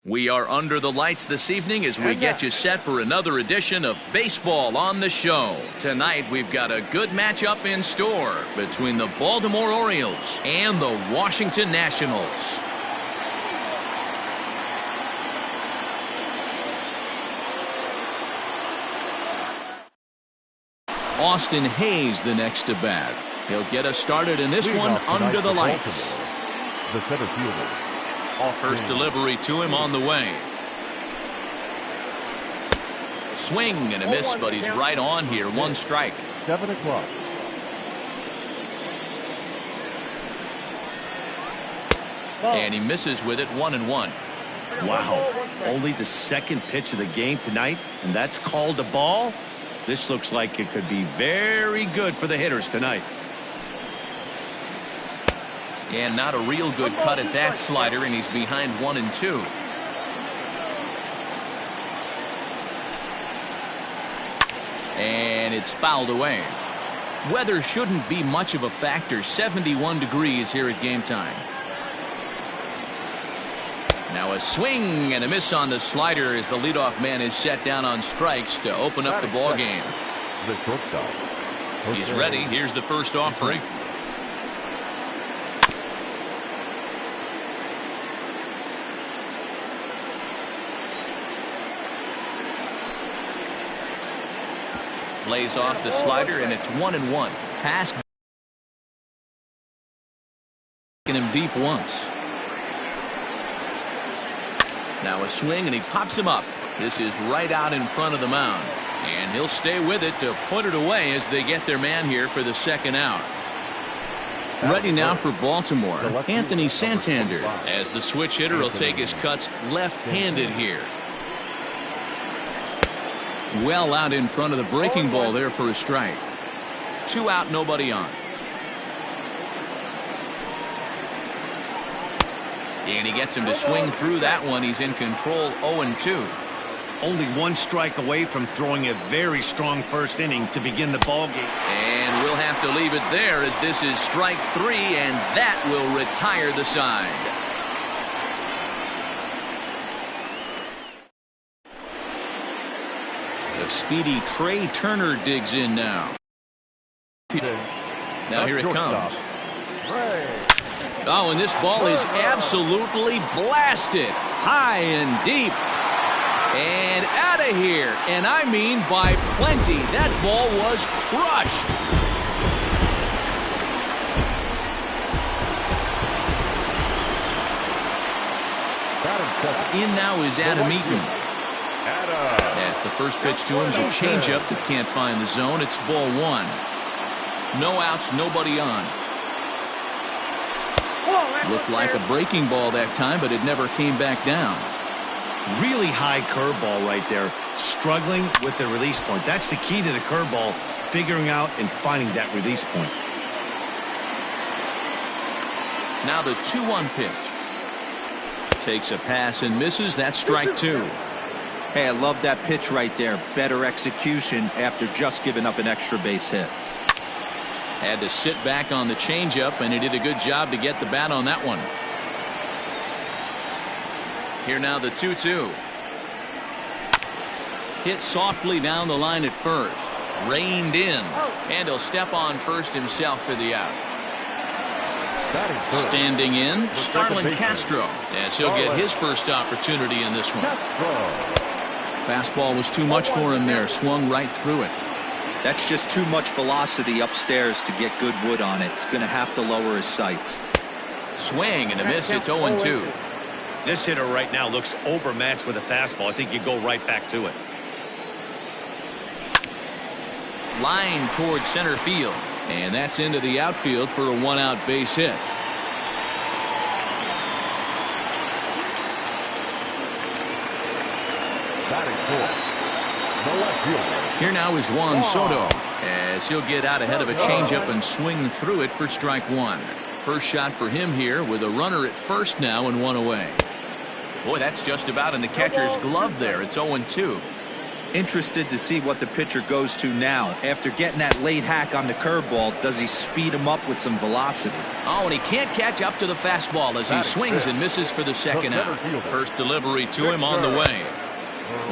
We are under the lights this evening as we get you set for another edition of Baseball on the Show. Tonight we've got a good matchup in store between the Baltimore Orioles and the Washington Nationals. Austin Hayes the next to bat. He'll get us started in this one under the lights. The center fielder. First delivery to him on the way. Swing and a miss, but he's right on here. One strike. 7 o'clock. And he misses with it, 1-1. Wow, only the second pitch of the game tonight, and that's called a ball. This looks like it could be very good for the hitters tonight. And not a real good cut at that slider, and he's behind 1-2. And it's fouled away. Weather shouldn't be much of a factor. 71 degrees here at game time. Now a swing and a miss on the slider as the leadoff man is set down on strikes to open up the ball game. The shortstop. He's ready. Here's the first offering. Lays off the slider, and it's 1-1. Pass. Taking him deep once. Now a swing, and he pops him up. This is right out in front of the mound. And he'll stay with it to put it away as they get their man here for the second out. Ready now for Baltimore, Anthony Santander, as the switch hitter will take his cuts left-handed here. Well out in front of the breaking ball there for a strike. 2 out, nobody on. And he gets him to swing through that one. He's in control, 0-2. Only 1 strike away from throwing a very strong first inning to begin the ball game. And we'll have to leave it there as this is strike 3, and that will retire the side. The speedy Trey Turner digs in now. Now here it comes. Oh, and this ball is absolutely blasted. High and deep. And out of here. And I mean by plenty. That ball was crushed. In now is Adam Eaton. As the first pitch to him is a changeup that can't find the zone. It's ball 1. No outs, nobody on. Looked like a breaking ball that time, but it never came back down. Really high curveball right there. Struggling with the release point. That's the key to the curveball, figuring out and finding that release point. Now the 2-1 pitch. Takes a pass and misses. That's strike 2. Hey, I love that pitch right there. Better execution after just giving up an extra base hit. Had to sit back on the changeup, and he did a good job to get the bat on that one. Here now the 2-2. Hit softly down the line at first. Reined in. And he'll step on first himself for the out. Standing in, Starlin Castro, as he'll get his first opportunity in this one. Fastball was too much for him there. Swung right through it. That's just too much velocity upstairs to get good wood on it. It's going to have to lower his sights. Swing and a miss. It's 0-2. This hitter right now looks overmatched with a fastball. I think you go right back to it. Line towards center field. And that's into the outfield for a 1-out base hit. Here now is Juan Soto, as he'll get out ahead of a changeup and swing through it for strike 1. First shot for him here with a runner at first now and 1 away. Boy, that's just about in the catcher's glove there. It's 0-2. Interested to see what the pitcher goes to now. After getting that late hack on the curveball, does he speed him up with some velocity? Oh, and he can't catch up to the fastball as he swings and misses for the second out. First delivery to him on the way.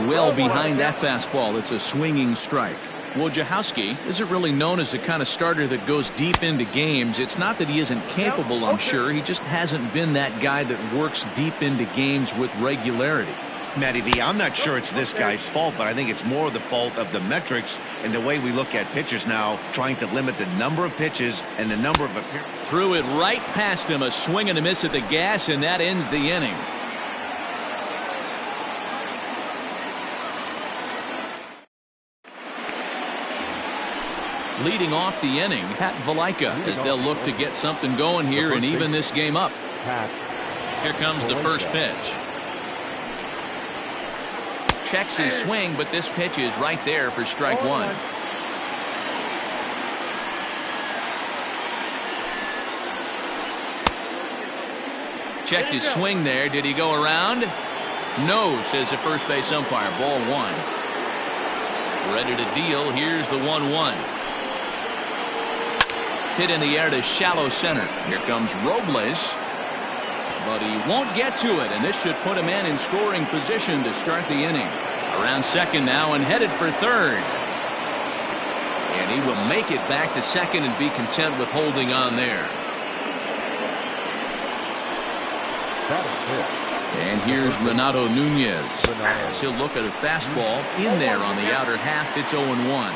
Well behind that fastball. It's a swinging strike. Wojciechowski isn't really known as the kind of starter that goes deep into games. It's not that he isn't capable, I'm sure. He just hasn't been that guy that works deep into games with regularity. Matty V, I'm not sure it's this guy's fault, but I think it's more the fault of the metrics and the way we look at pitchers now, trying to limit the number of pitches and the number of appearances. Threw it right past him, a swing and a miss at the gas, and that ends the inning. Leading off the inning, Pat Valaika, as they'll look to get something going here and even this game up. Here comes the first pitch. Checks his swing, but this pitch is right there for strike one. Checked his swing there. Did he go around? No, says the first base umpire. Ball one. Ready to deal. Here's the 1-1. Hit in the air to shallow center. Here comes Robles. But he won't get to it, and this should put him in scoring position to start the inning. Around second now and headed for third. And he will make it back to second and be content with holding on there. And here's Renato Nunez. He'll look at a fastball in there on the outer half. It's 0-1.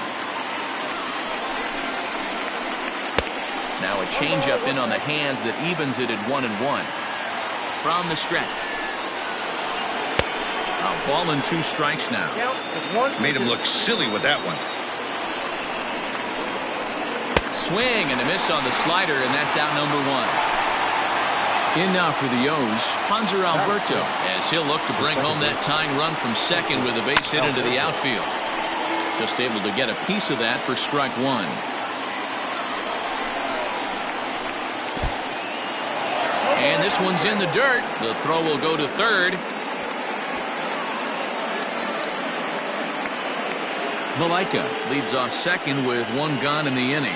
Now a changeup in on the hands that evens it at 1-1. From the stretch. A ball and 2 strikes now. Made him look silly with that one. Swing and a miss on the slider, and that's out number 1. In now for the O's, Hanser Alberto, as he'll look to bring home that tying run from second with a base hit into the outfield. Just able to get a piece of that for strike 1. And this one's in the dirt. The throw will go to third. Valaika leads off second with 1 gone in the inning.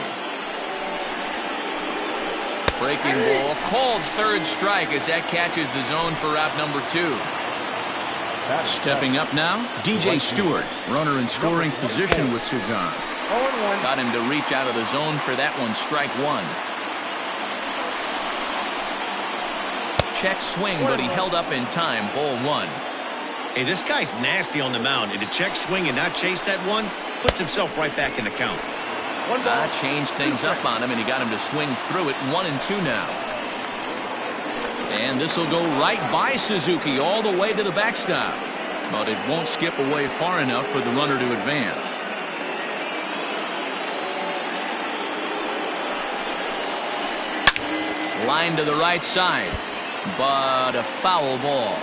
Breaking ball called third strike as that catches the zone for out number 2. Stepping up now, DJ Stewart, runner in scoring position with 2 gone. Got him to reach out of the zone for that one, strike 1. Check swing, but he held up in time. Ball 1. Hey, this guy's nasty on the mound, and to check swing and not chase that one puts himself right back in the count. Changed things up on him, and he got him to swing through it. 1-2 now. And this will go right by Suzuki all the way to the backstop, but it won't skip away far enough for the runner to advance. Line to the right side, but a foul ball.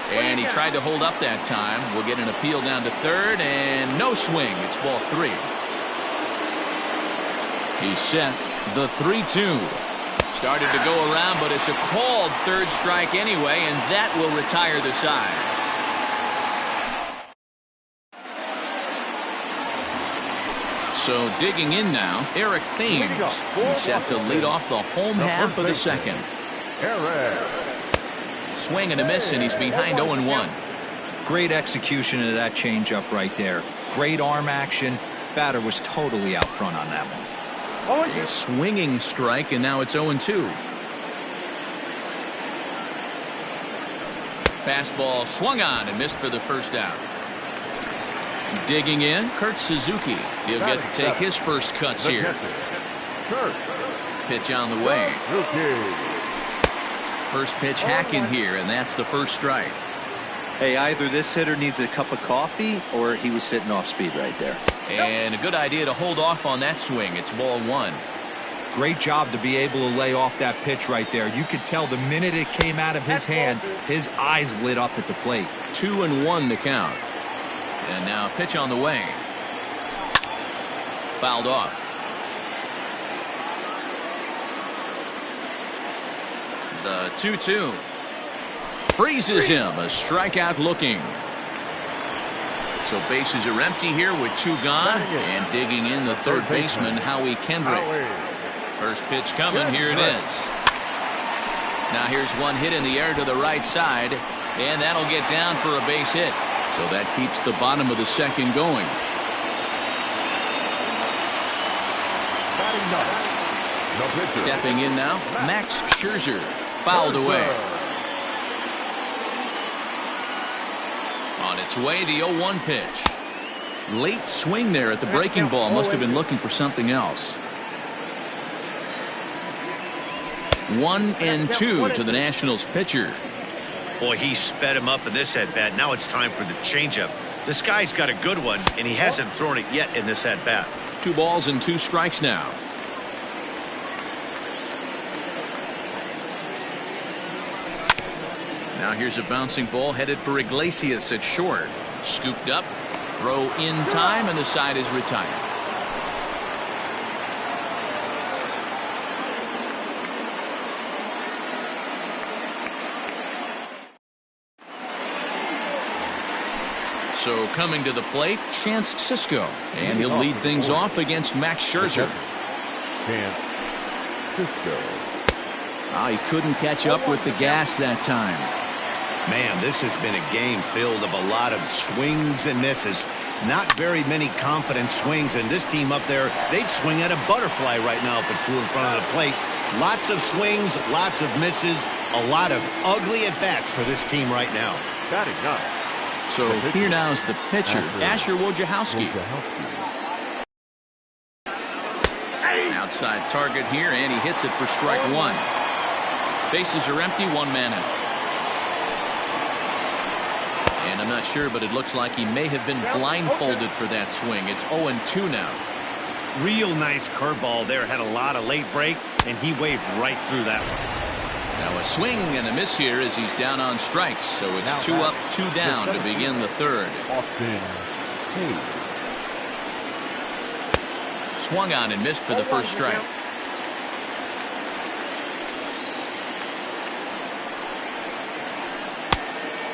And he tried to hold up that time. We'll get an appeal down to third, and no swing. It's ball 3. He's set. The 3-2. Started to go around, but it's a called third strike anyway, and that will retire the side. So digging in now, Eric Thames. He's set to lead off the home half of the second. Swing and a miss, and he's behind 0-1. Great execution of that changeup right there. Great arm action. Batter was totally out front on that one. A swinging strike, and now it's 0-2. Fastball swung on and missed for the first out. Digging in, Kurt Suzuki. He'll get to take his first cuts here. Pitch on the way. First pitch hacking here, and that's the first strike. Hey, either this hitter needs a cup of coffee or he was sitting off speed right there. And a good idea to hold off on that swing. It's ball 1. Great job to be able to lay off that pitch right there. You could tell the minute it came out of his hand, his eyes lit up at the plate. 2-1 the count. And now pitch on the way. Fouled off. The 2-2. Freezes him. A strikeout looking. So bases are empty here with 2 gone. And digging in the third baseman, Howie Kendrick. First pitch coming. Here it is. Now here's one hit in the air to the right side. And that'll get down for a base hit. So that keeps the bottom of the second going. Stepping in now, Max Scherzer. Fouled away. On its way, the 0-1 pitch. Late swing there at the breaking ball. Must have been looking for something else. 1-2 to the Nationals pitcher. Boy, he sped him up in this at-bat. Now it's time for the changeup. This guy's got a good one, and he hasn't thrown it yet in this at-bat. 2 balls and 2 strikes now. Now here's a bouncing ball headed for Iglesias at short. Scooped up, throw in time, and the side is retired. So coming to the plate, Chance Sisco, and he'll lead things off against Max Scherzer. Chance Sisco. He couldn't catch up with the gas that time. Man, this has been a game filled of a lot of swings and misses. Not very many confident swings, and this team up there, they'd swing at a butterfly right now if it flew in front of the plate. Lots of swings, lots of misses, a lot of ugly at-bats for this team right now. Batting up. So here now is the pitcher, Asher Wojciechowski. Outside target here, and he hits it for strike 1. Bases are empty, 1 man out. And I'm not sure, but it looks like he may have been blindfolded for that swing. It's 0-2 now. Real nice curveball there. Had a lot of late break, and he waved right through that one. Now a swing and a miss here as he's down on strikes. So it's 2 up, 2 down to begin the third. Austin Hayes. Swung on and missed for the first strike.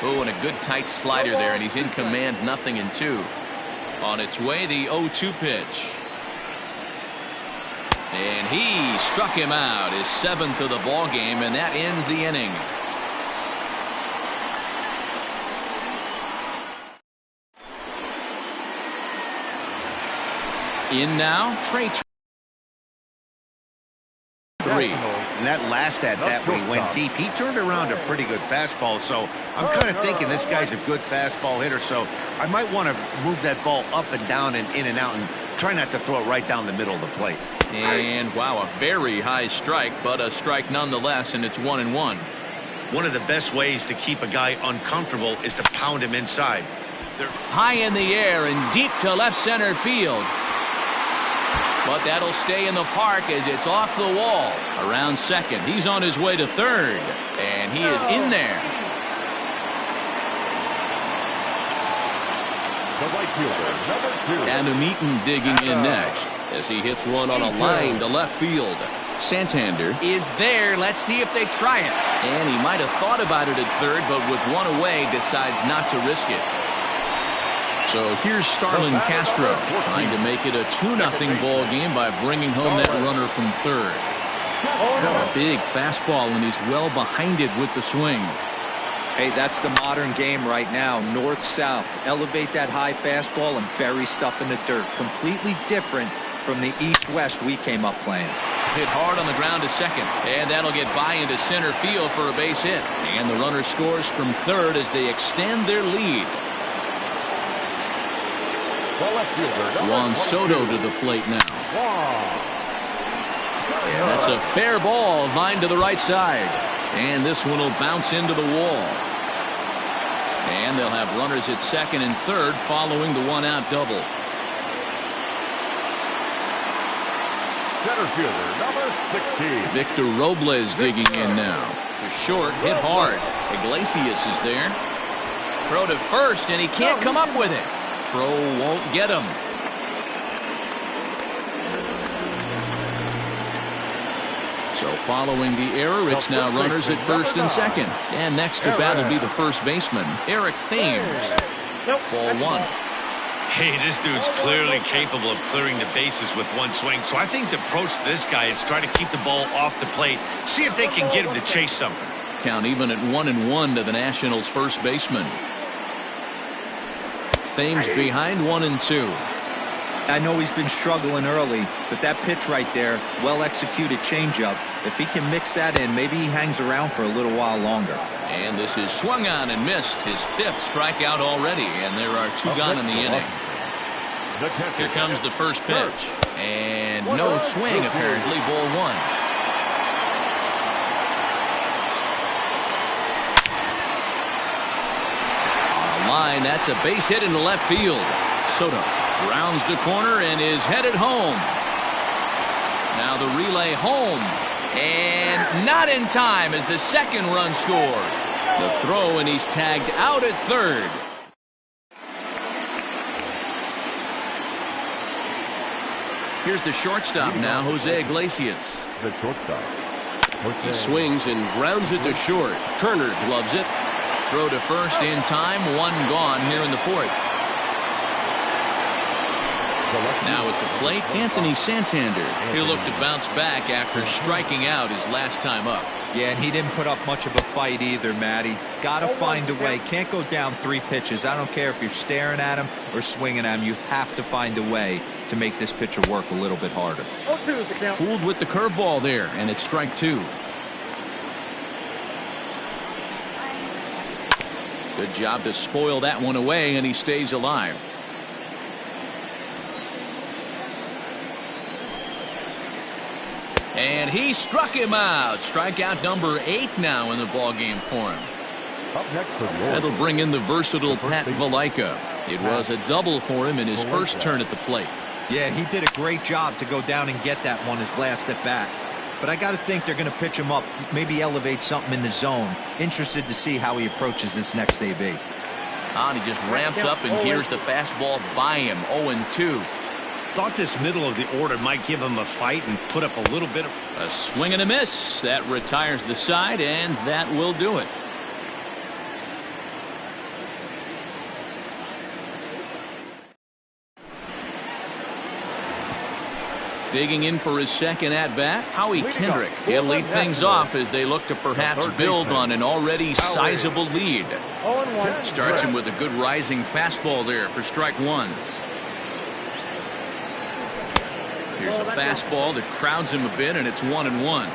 Oh, and a good tight slider there, and he's in command, 0-2. On its way, the 0-2 pitch. And he struck him out, his 7th of the ball game, and that ends the inning. In now, Trey. 3. And that last at-bat when he went deep, he turned around a pretty good fastball. So I'm kind of thinking this guy's a good fastball hitter. So I might want to move that ball up and down and in and out and try not to throw it right down the middle of the plate. And wow, a very high strike, but a strike nonetheless, and it's 1-1. One of the best ways to keep a guy uncomfortable is to pound him inside. High in the air and deep to left center field. But that'll stay in the park as it's off the wall. Around second. He's on his way to third. And he is in there. The right fielder, number 2. Adam Eaton digging in next as he hits one on a line to left field. Santander is there. Let's see if they try it. And he might have thought about it at third, but with 1 away, decides not to risk it. So here's Starlin Castro trying to make it a 2-0 ball game by bringing home that runner from third. A big fastball, and he's well behind it with the swing. Hey, that's the modern game right now. North-south. Elevate that high fastball and bury stuff in the dirt. Completely different from the east-west we came up playing. Hit hard on the ground to second, and that'll get by into center field for a base hit. And the runner scores from third as they extend their lead. Juan Soto to the plate now. And that's a fair ball, line to the right side. And this one will bounce into the wall. And they'll have runners at second and third following the 1-out double. Center fielder, number 16. Victor Robles digging in now. To short, hit hard. Iglesias is there. Throw to first, and he can't come up with it. Throw won't get him. So following the error, it's now runners at first and second. And next to bat will be the first baseman, Eric Thames. Ball one. Hey, this dude's clearly capable of clearing the bases with one swing. So I think the approach to this guy is try to keep the ball off the plate. See if they can get him to chase something. Count even at 1-1 to the Nationals' first baseman. Thames behind 1-2. I know he's been struggling early, but that pitch right there, well-executed changeup. If he can mix that in, maybe he hangs around for a little while longer. And this is swung on and missed, his 5th strikeout already, and there are 2 gone in the inning. Here comes the first pitch, and no swing apparently, ball one. On the line, that's a base hit into left field. Soto rounds the corner and is headed home. Now the relay home. And not in time as the second run scores. The throw, and he's tagged out at third. Here's the shortstop now, Jose Iglesias. The shortstop. He swings and grounds it to short. Turner gloves it. Throw to first in time. 1 gone here in the 4th. Now at the plate, Anthony Santander. He'll look to bounce back after striking out his last time up. Yeah, and he didn't put up much of a fight either, Matty. Got to find a way. Can't go down 3 pitches. I don't care if you're staring at him or swinging at him. You have to find a way to make this pitcher work a little bit harder. Fooled with the curveball there, and it's strike 2. Good job to spoil that one away, and he stays alive. And he struck him out. Strikeout number 8 now in the ballgame for him. Up next for the That'll bring in the versatile Pat Valaika. It was a double for him in his first turn at the plate. Yeah, he did a great job to go down and get that one his last at bat. But I got to think they're going to pitch him up, maybe elevate something in the zone. Interested to see how he approaches this next AB. And he just ramps up and gears the fastball by him. 0-2. Thought this middle of the order might give him a fight and put up a little bit of a swing and a miss. That retires the side, and that will do it. Digging in for his second at-bat, Howie Kendrick. He'll lead things off as they look to perhaps build on an already sizable lead. Starts him with a good rising fastball there for strike 1. Here's a fastball that crowds him a bit, and it's 1-1.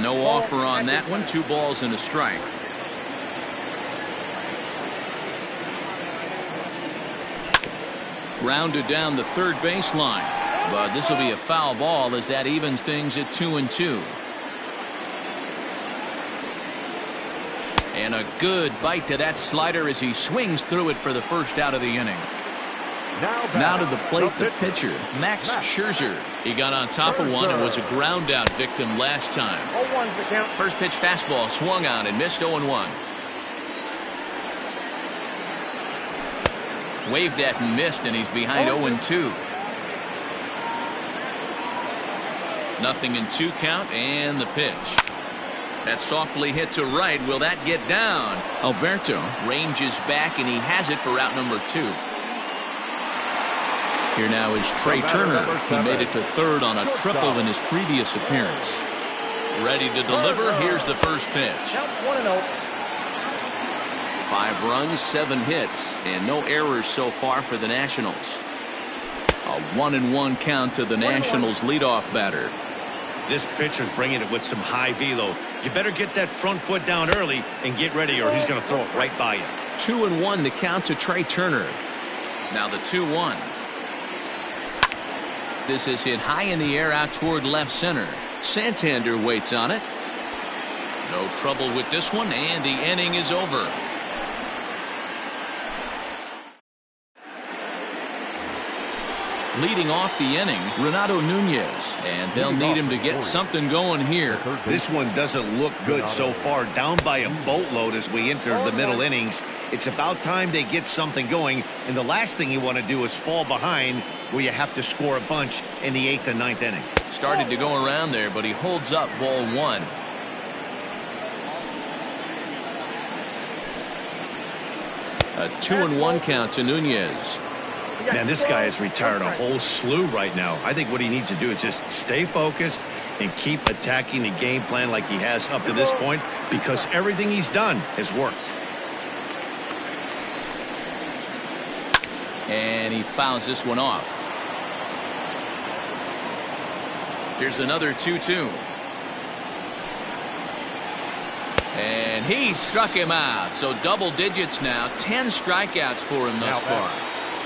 No offer on that one. 2 balls and a strike. Grounded down the third baseline, but this will be a foul ball as that evens things at 2-2. And a good bite to that slider as he swings through it for the first out of the inning. Now to the plate, the pitcher, Max Scherzer. He got on top of one and was a ground out victim last time. First pitch fastball swung on and missed. 0-1. Waved at and missed, and he's behind 0-2. Nothing in 2 count, and the pitch. That softly hit to right. Will that get down? Alberto ranges back, and he has it for out number 2. Here now is Trey Turner. He made it to third on a triple in his previous appearance. Ready to deliver. Here's the first pitch. 5 runs, 7 hits, and no errors so far for the Nationals. A 1-1 count to the Nationals leadoff batter. This pitcher's bringing it with some high velo. You better get that front foot down early and get ready, or he's going to throw it right by you. 2-1 the count to Trey Turner. Now the 2-1. This is hit high in the air out toward left center. Santander waits on it. No trouble with this one, and the inning is over. Leading off the inning, Renato Nunez, and they'll need him to get something going here. This one doesn't look good so far. Down by a boatload as we enter the middle innings. It's about time they get something going, and the last thing you want to do is fall behind where you have to score a bunch in the 8th and 9th inning. Started to go around there, but he holds up ball 1. A 2-1 count to Nunez. Man, this guy has retired a whole slew right now. I think what he needs to do is just stay focused and keep attacking the game plan like he has up to this point, because everything he's done has worked. And he fouls this one off. Here's another 2-2. And he struck him out. So double digits now. 10 strikeouts for him thus far.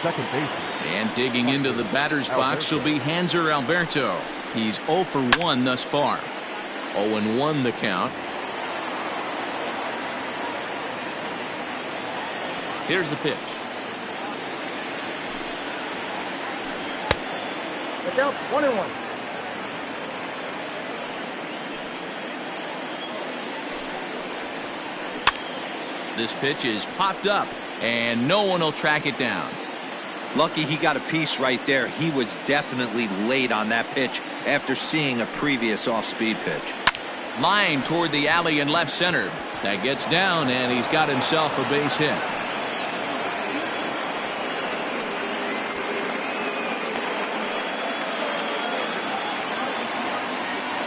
Second baseman. And digging into the batter's box will be Hanser Alberto. He's 0 for 1 thus far. 0-1 the count. Here's the pitch. The count 1-1. This pitch is popped up, and no one will track it down. Lucky he got a piece right there. He was definitely late on that pitch after seeing a previous off-speed pitch. Line toward the alley in left center. That gets down, and he's got himself a base hit.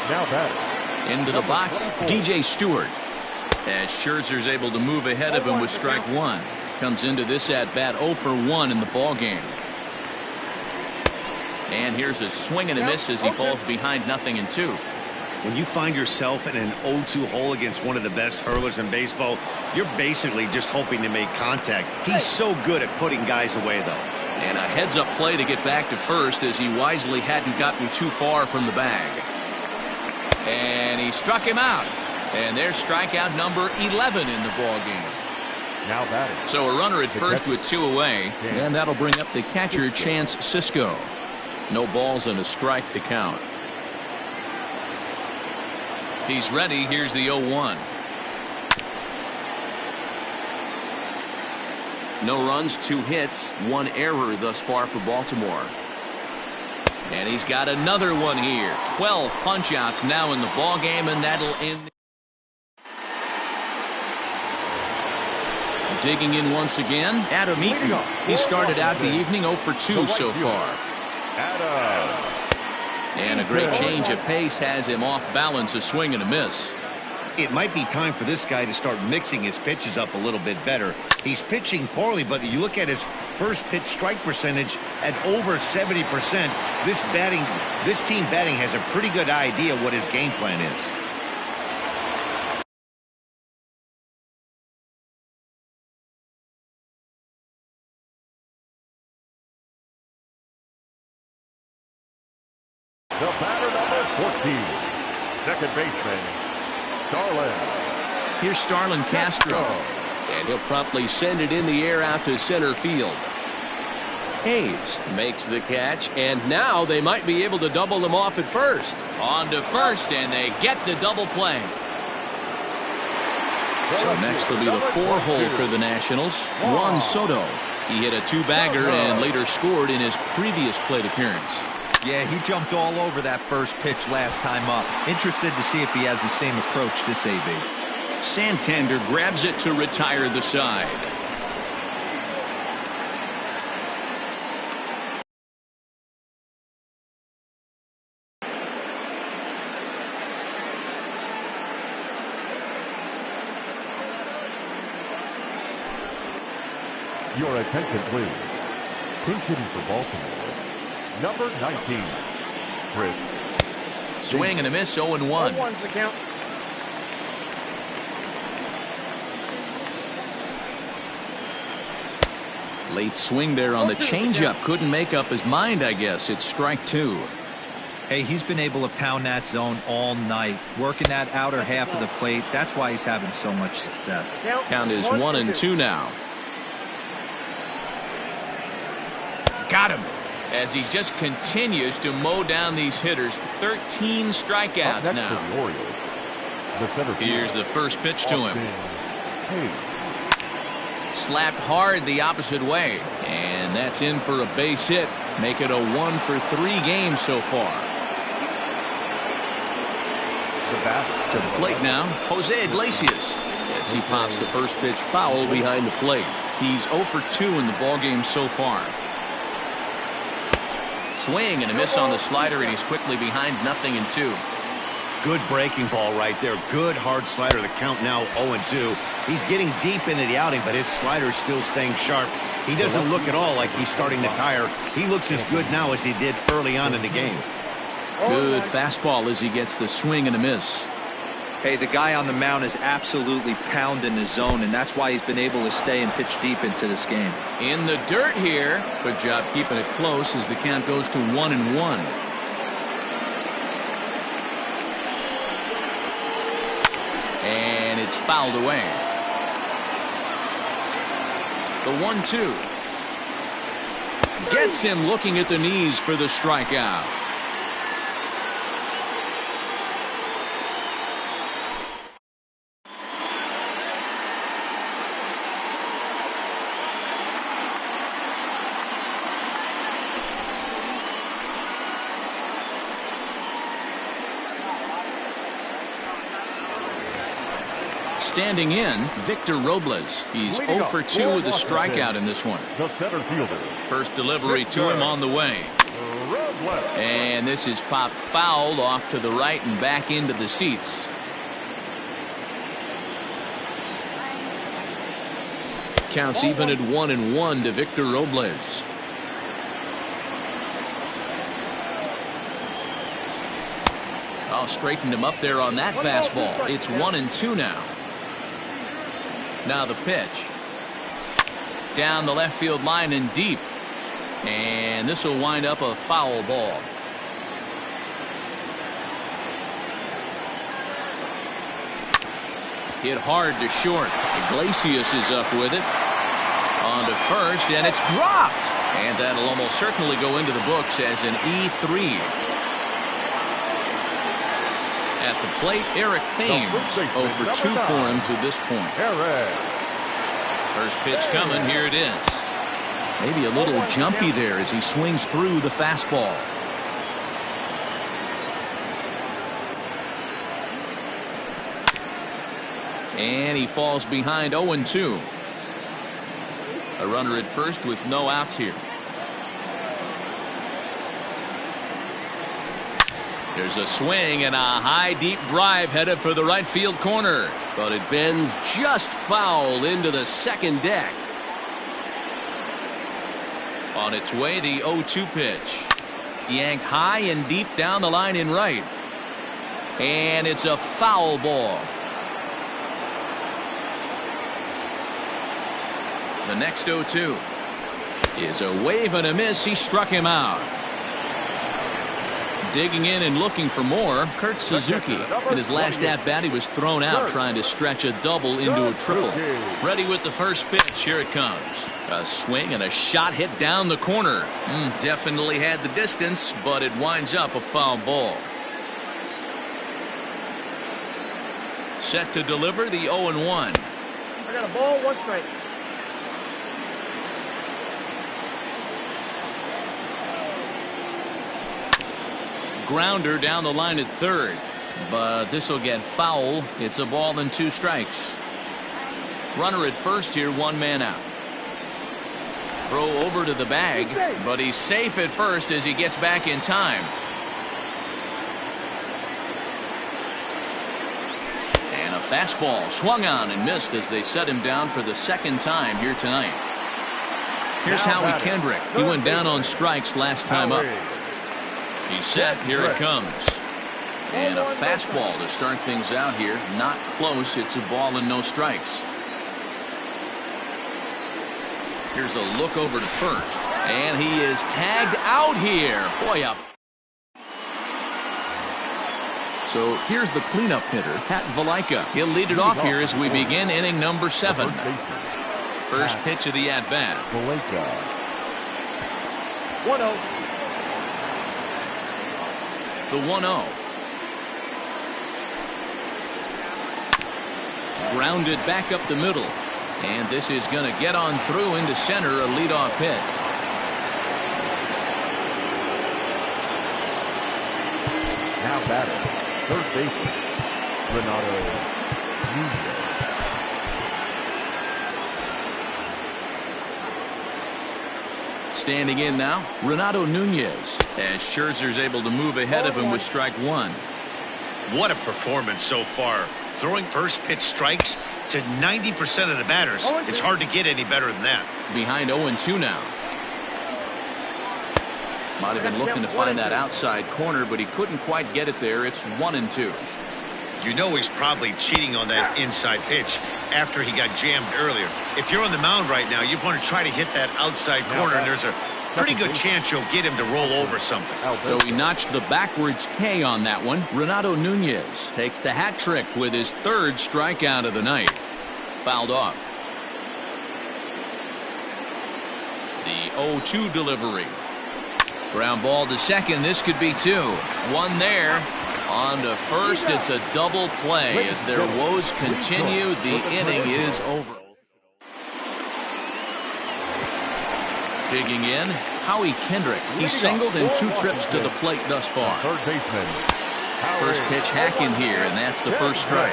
Now batting. Into the box, DJ Stewart. As Scherzer's able to move ahead of him with strike 1. Comes into this at-bat 0 for 1 in the ball game. And here's a swing and a miss as he falls behind 0-2. When you find yourself in an 0-2 hole against one of the best hurlers in baseball, you're basically just hoping to make contact. He's so good at putting guys away, though. And a heads-up play to get back to first as he wisely hadn't gotten too far from the bag. And he struck him out. And there's strikeout number 11 in the ball game. Now batting. So a runner at first with 2 away, and that'll bring up the catcher, Chance Sisco. No balls and a strike to count. He's ready. Here's the 0-1. No runs, 2 hits, 1 error thus far for Baltimore. And he's got another one here. 12 punch-outs now in the ball game, and that'll end. Digging in once again, Adam Eaton. He started out the evening 0 for 2 so far. Adam. And a great change of pace has him off balance, a swing and a miss. It might be time for this guy to start mixing his pitches up a little bit better. He's pitching poorly, but you look at his first pitch strike percentage at over 70%. This team batting has a pretty good idea what his game plan is. The batter number 14. Second baseman, Starlin. Here's Starlin Castro. And he'll promptly send it in the air out to center field. Hayes makes the catch, and now they might be able to double them off at first. On to first, and they get the double play. So next will be the 4-hole for the Nationals, Juan Soto. He hit a 2-bagger and later scored in his previous plate appearance. Yeah, he jumped all over that first pitch last time up. Interested to see if he has the same approach this AB. Santander grabs it to retire the side. Your attention, please. Pink hitting for Baltimore. Number 19, Chris. Swing and a miss, 0-1. 1-1's the count. Late swing there on the changeup. Couldn't make up his mind, I guess. It's strike 2. Hey, he's been able to pound that zone all night, working that outer half of the plate. That's why he's having so much success. Count is 1-2 now. Got him. as he just continues to mow down these hitters. 13 strikeouts Up next now. for the Orioles, the center fielder, Here's the first pitch to him. Hayes. Slapped hard the opposite way, and that's in for a base hit. Make it a 1-for-3 game so far. The batter. To the plate now, Jose Iglesias, as he pops the first pitch foul behind the plate. He's 0 for 2 in the ballgame so far. Swing and a miss on the slider, and he's quickly behind 0-2. Good breaking ball right there. Good hard slider. The count now 0-2. He's getting deep into the outing, but his slider is still staying sharp. He doesn't look at all like he's starting to tire. He looks as good now as he did early on in the game. Good fastball as he gets the swing and a miss. Hey, the guy on the mound is absolutely pounding the zone, and that's why he's been able to stay and pitch deep into this game. In the dirt here. Good job keeping it close as the count goes to 1-1. And it's fouled away. The 1-2. Gets him looking at the knees for the strikeout. Standing in, Victor Robles. He's 0 for 2 with a strikeout in this one. The center fielder. First delivery to him on the way. And this is popped fouled off to the right and back into the seats. Counts even at 1-1 to Victor Robles. Oh, straightened him up there on that fastball. It's 1-2 now. Now the pitch. Down the left field line and deep. And this will wind up a foul ball. Hit hard to short. Iglesias is up with it. On to first, and it's dropped. And that'll almost certainly go into the books as an E3. At the plate, Eric Thames, 0 for 2 for him to this point. First pitch coming, here it is. Maybe a little jumpy there as he swings through the fastball. And he falls behind 0-2. A runner at first with no outs here. There's a swing and a high deep drive headed for the right field corner, but it bends just foul into the second deck. On its way, the 0-2 pitch. Yanked high and deep down the line in right. And it's a foul ball. The next 0-2 is a wave and a miss. He struck him out. Digging in and looking for more, Kurt Suzuki. In his last at-bat, he was thrown out trying to stretch a double into a triple. Ready with the first pitch. Here it comes. A swing and a shot hit down the corner. Definitely had the distance, but it winds up a foul ball. Set to deliver the 0-1. I got a ball, 1 strike. Grounder down the line at third, but this will get foul. It's a ball and 2 strikes. Runner at first here, 1 man out. Throw over to the bag, but he's safe at first as he gets back in time. And a fastball swung on and missed as they set him down for the second time here tonight. Here's Howie Kendrick. He went down on strikes last time up. He's set. Here it comes. And a fastball to start things out here. Not close. It's a ball and no strikes. Here's a look over to first. And he is tagged out here. Boy, up. So here's the cleanup hitter, Pat Valaika. He'll lead it off here as we begin inning number 7. First pitch of the at-bat. 1-0. The 1-0. Grounded back up the middle. And this is going to get on through into center, a leadoff hit. Now batting, third baseman, Renato Nunez. Standing in now, Renato Nunez, as Scherzer's able to move ahead of him with strike one. What a performance so far. Throwing first pitch strikes to 90% of the batters. It's hard to get any better than that. Behind 0-2 now. Might have been looking to find that outside corner, but he couldn't quite get it there. It's 1-2. You know he's probably cheating on that inside pitch after he got jammed earlier. If you're on the mound right now, you want to try to hit that outside corner, and there's a pretty good chance you'll get him to roll over something. So he notched the backwards K on that one. Renato Nunez takes the hat trick with his third strikeout of the night. Fouled off. The 0-2 delivery. Ground ball to second. This could be two. One there. On to first. It's a double play as their woes continue. The inning is over. Digging in, Howie Kendrick. He's singled in 2 trips to the plate thus far. Third baseman, First pitch hack in here, and that's the first strike.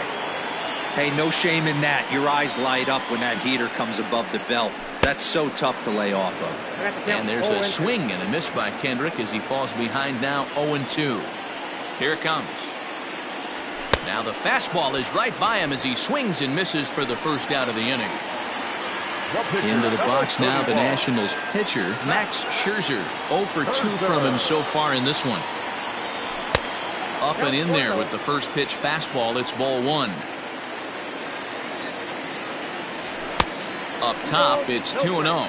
Hey, no shame in that. Your eyes light up when that heater comes above the belt. That's so tough to lay off of. And there's a swing and a miss by Kendrick as he falls behind now 0-2. Here it comes. Now the fastball is right by him as he swings and misses for the first out of the inning. Into the box now the Nationals pitcher, Max Scherzer. 0 for 2 from him so far in this one. Up and in there with the first pitch fastball. It's ball 1. Up top, it's 2-0.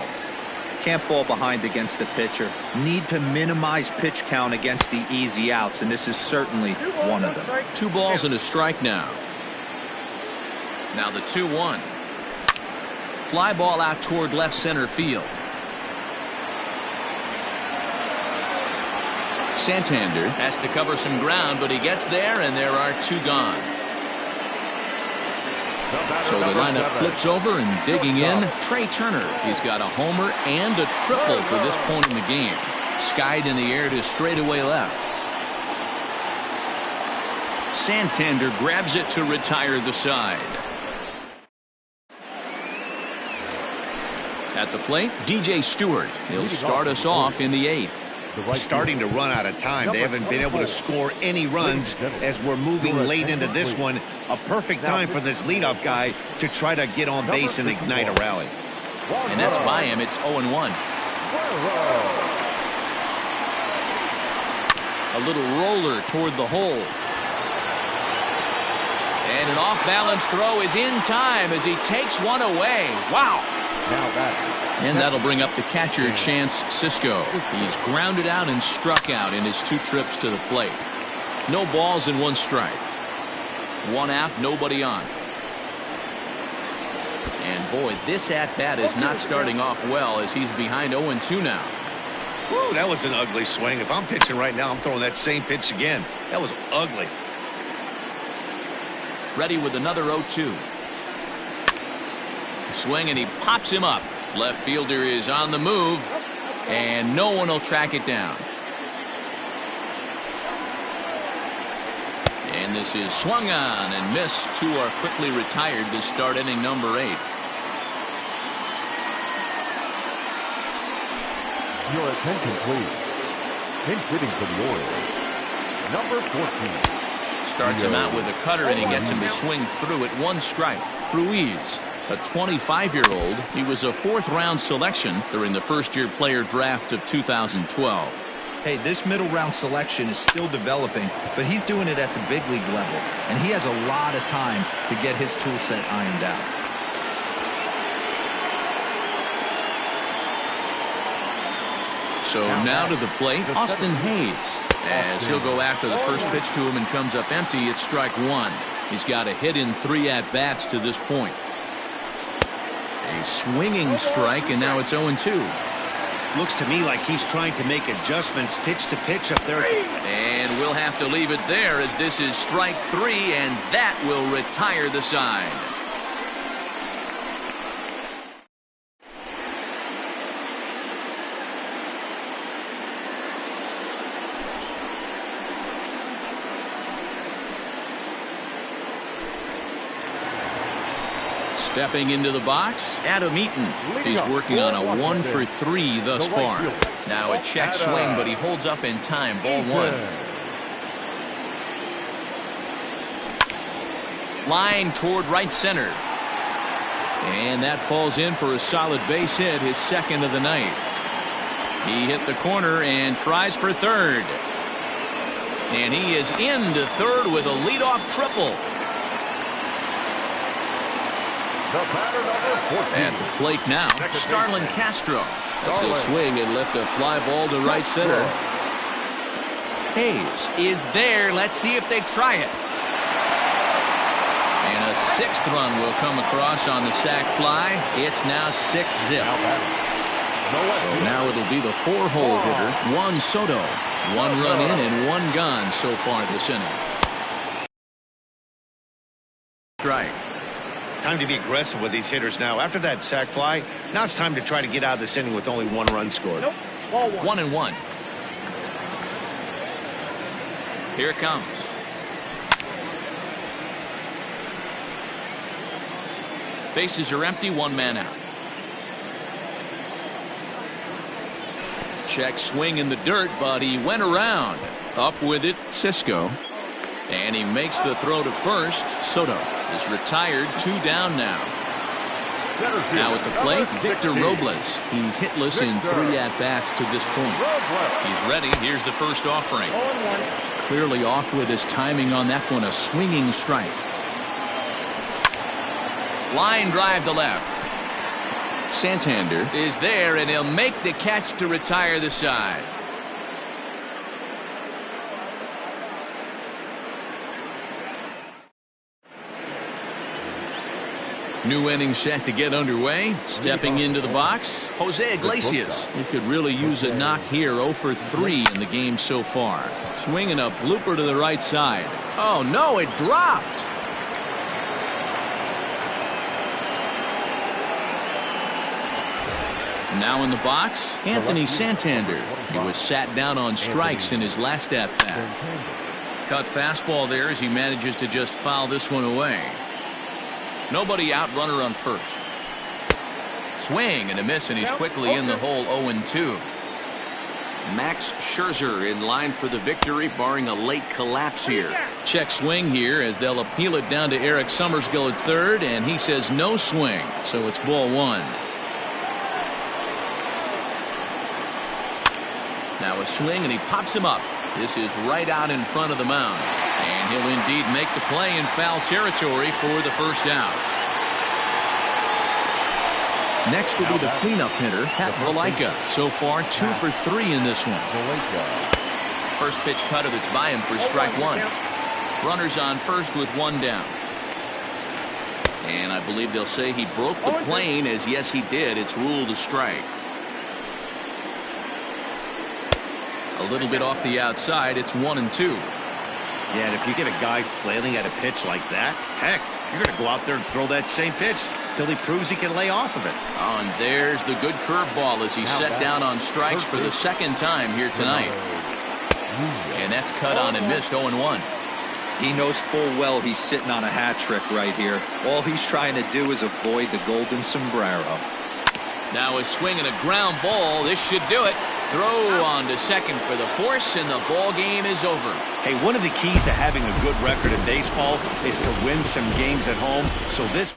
Can't fall behind against the pitcher. Need to minimize pitch count against the easy outs, and this is certainly one of them. 2 balls and a strike now. Now the 2-1. Fly ball out toward left center field. Santander has to cover some ground, but he gets there, and there are 2 gone. So the lineup flips over, and digging in, Trey Turner. He's got a homer and a triple to this point in the game. Skied in the air to straightaway left. Santander grabs it to retire the side. At the plate, DJ Stewart. He'll start us off in the 8th. Starting to run out of time. They haven't been able to score any runs as we're moving late into this one. A perfect time for this leadoff guy to try to get on base and ignite a rally. And that's by him. It's 0-1. A little roller toward the hole. And an off-balance throw is in time as he takes one away. Wow. And that'll bring up the catcher, Chance Sisco. He's grounded out and struck out in his 2 trips to the plate. No balls and 1 strike. 1 out, nobody on. And boy, this at-bat is not starting off well as he's behind 0-2 now. Woo, that was an ugly swing. If I'm pitching right now, I'm throwing that same pitch again. That was ugly. Ready with another 0-2. Swing, and he pops him up. Left fielder is on the move, and no one will track it down. And this is swung on and missed. 2 are quickly retired to start inning number 8. Your attention, please. Pinch hitting for the Orioles, number 14. Starts him out with a cutter, and he gets him to swing through it. 1 strike. Ruiz, a 25-year-old. He was a 4th-round selection during the first-year player draft of 2012. Hey, this middle-round selection is still developing, but he's doing it at the big league level, and he has a lot of time to get his tool set ironed out. So now to the plate, Austin Hayes, as he'll go after the first pitch to him and comes up empty. It's strike 1. He's got a hit in 3 at-bats to this point. A swinging strike, and now it's 0-2. Looks to me like he's trying to make adjustments pitch to pitch up there. And we'll have to leave it there as this is strike 3, and that will retire the side. Stepping into the box, Adam Eaton. He's working on a 1 for 3 thus far. Now a check swing, but he holds up in time. Ball 1. Line toward right center. And that falls in for a solid base hit, his second of the night. He hit the corner and tries for third. And he is into third with a leadoff triple. At the plate now, Starlin Castro. He'll swing and lift a fly ball to right center. Hayes is there. Let's see if they try it. And a 6th run will come across on the sac fly. It's now 6-zip. So now it'll be the 4-hole hitter, Juan Soto. 1 run in and 1 gone so far this inning. Strike. Time to be aggressive with these hitters now. After that sac fly, now it's time to try to get out of this inning with only 1 run scored. Nope. Ball 1. 1-1. Here it comes. Bases are empty, 1 man out. Check swing in the dirt, but he went around. Up with it, Cisco. And he makes the throw to first. Soto is retired, 2 down now. Now at the plate, Victor Robles. He's hitless in 3 at-bats to this point. He's ready. Here's the first offering. Clearly off with his timing on that one. A swinging strike. Line drive to left. Santander is there, and he'll make the catch to retire the side. New inning set to get underway. Stepping into the box, Jose Iglesias. He could really use a knock here. 0 for 3 in the game so far. Swinging a blooper to the right side. Oh no, it dropped. Now in the box, Anthony Santander. He was sat down on strikes in his last at-bat. Cut fastball there as he manages to just foul this one away. Nobody out, runner on first. Swing and a miss, and he's quickly in the hole. 0-2. Max Scherzer in line for the victory, barring a late collapse here. Check swing here as they'll appeal it down to Eric Summersgill at third, and he says no swing, so it's ball 1. Now a swing, and he pops him up. This is right out in front of the mound. And he'll indeed make the play in foul territory for the first out. Next will be the cleanup hitter, Pat Valaika. So far, 2 for 3 in this one. First pitch cutter that's by him for strike 1. Runners on first with 1 down. And I believe they'll say he broke the plane, as yes he did. It's ruled a strike. A little bit off the outside. It's 1-2. Yeah, and if you get a guy flailing at a pitch like that, heck, you're going to go out there and throw that same pitch till he proves he can lay off of it. Oh, and there's the good curveball as he's set down on strikes for the second time here tonight. And that's cut on and missed. 0-1. He knows full well he's sitting on a hat trick right here. All he's trying to do is avoid the golden sombrero. Now a swing and a ground ball. This should do it. Throw on to second for the force, and the ball game is over. Hey, one of the keys to having a good record in baseball is to win some games at home. So this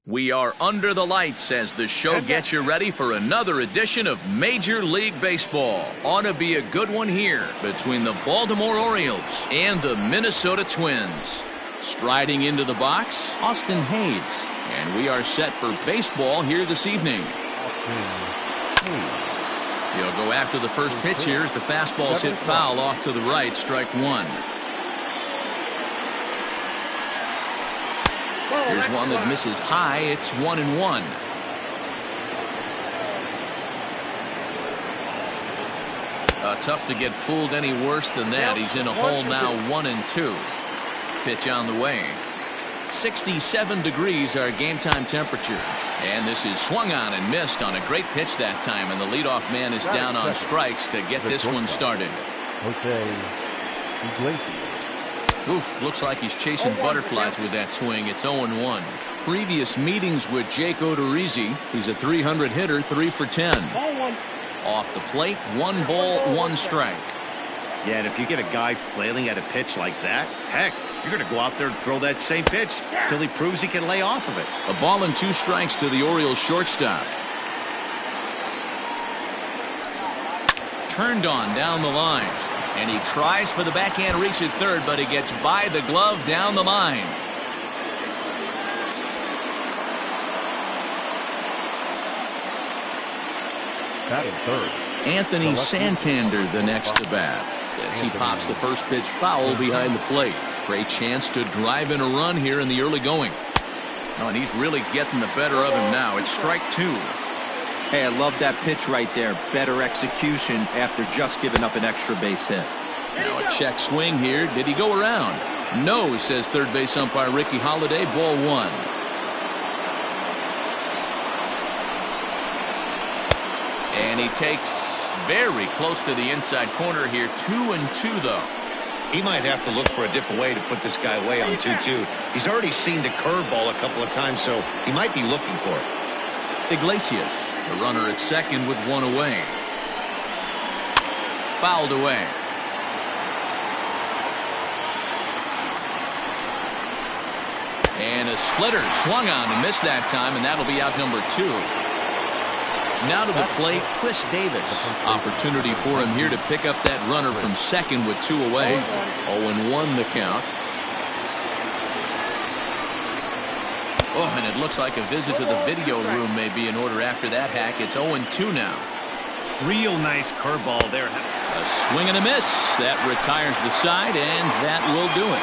We are under the lights as the show gets you ready for another edition of Major League Baseball. Ought to be a good one here between the Baltimore Orioles and the Minnesota Twins. Striding into the box, Austin Hayes. And we are set for baseball here this evening. He'll go after the first pitch here as the fastball's hit foul off to the right, strike one. Here's one that misses high. It's 1-1. Tough to get fooled any worse than that. He's in a hole now, 1-2. Pitch on the way. 67 degrees our game time temperature. And this is swung on and missed on a great pitch that time. And the leadoff man is down on strikes to get this one started. Jose Iglesias. Oof, looks like he's chasing butterflies with that swing. It's 0-1. Previous meetings with Jake Odorizzi. He's a 300 hitter, 3 for 10. Off the plate, 1 ball, 1 strike. Yeah, and if you get a guy flailing at a pitch like that, heck, you're going to go out there and throw that same pitch till he proves he can lay off of it. A ball and 2 strikes to the Orioles shortstop. Turned on down the line. And he tries for the backhand reach at third, but he gets by the glove down the line. Batting third, Anthony Santander the next to bat as he pops the first pitch foul behind the plate. Great chance to drive in a run here in the early going. Oh, and he's really getting the better of him now. It's strike 2. Hey, I love that pitch right there. Better execution after just giving up an extra base hit. Now a check swing here. Did he go around? No, says third base umpire Ricky Holiday. Ball 1. And he takes very close to the inside corner here. 2-2 though. He might have to look for a different way to put this guy away on 2-2. He's already seen the curveball a couple of times, so he might be looking for it. Iglesias, the runner at second with 1 away. Fouled away. And a splitter swung on and missed that time, and that'll be out number 2. Now to the plate, Chris Davis. Opportunity for him here to pick up that runner from second with 2 away. 0-1 the count. Oh, and it looks like a visit to the video room may be in order after that hack. It's 0-2 now. Real nice curveball there. A swing and a miss. That retires the side, and that will do it.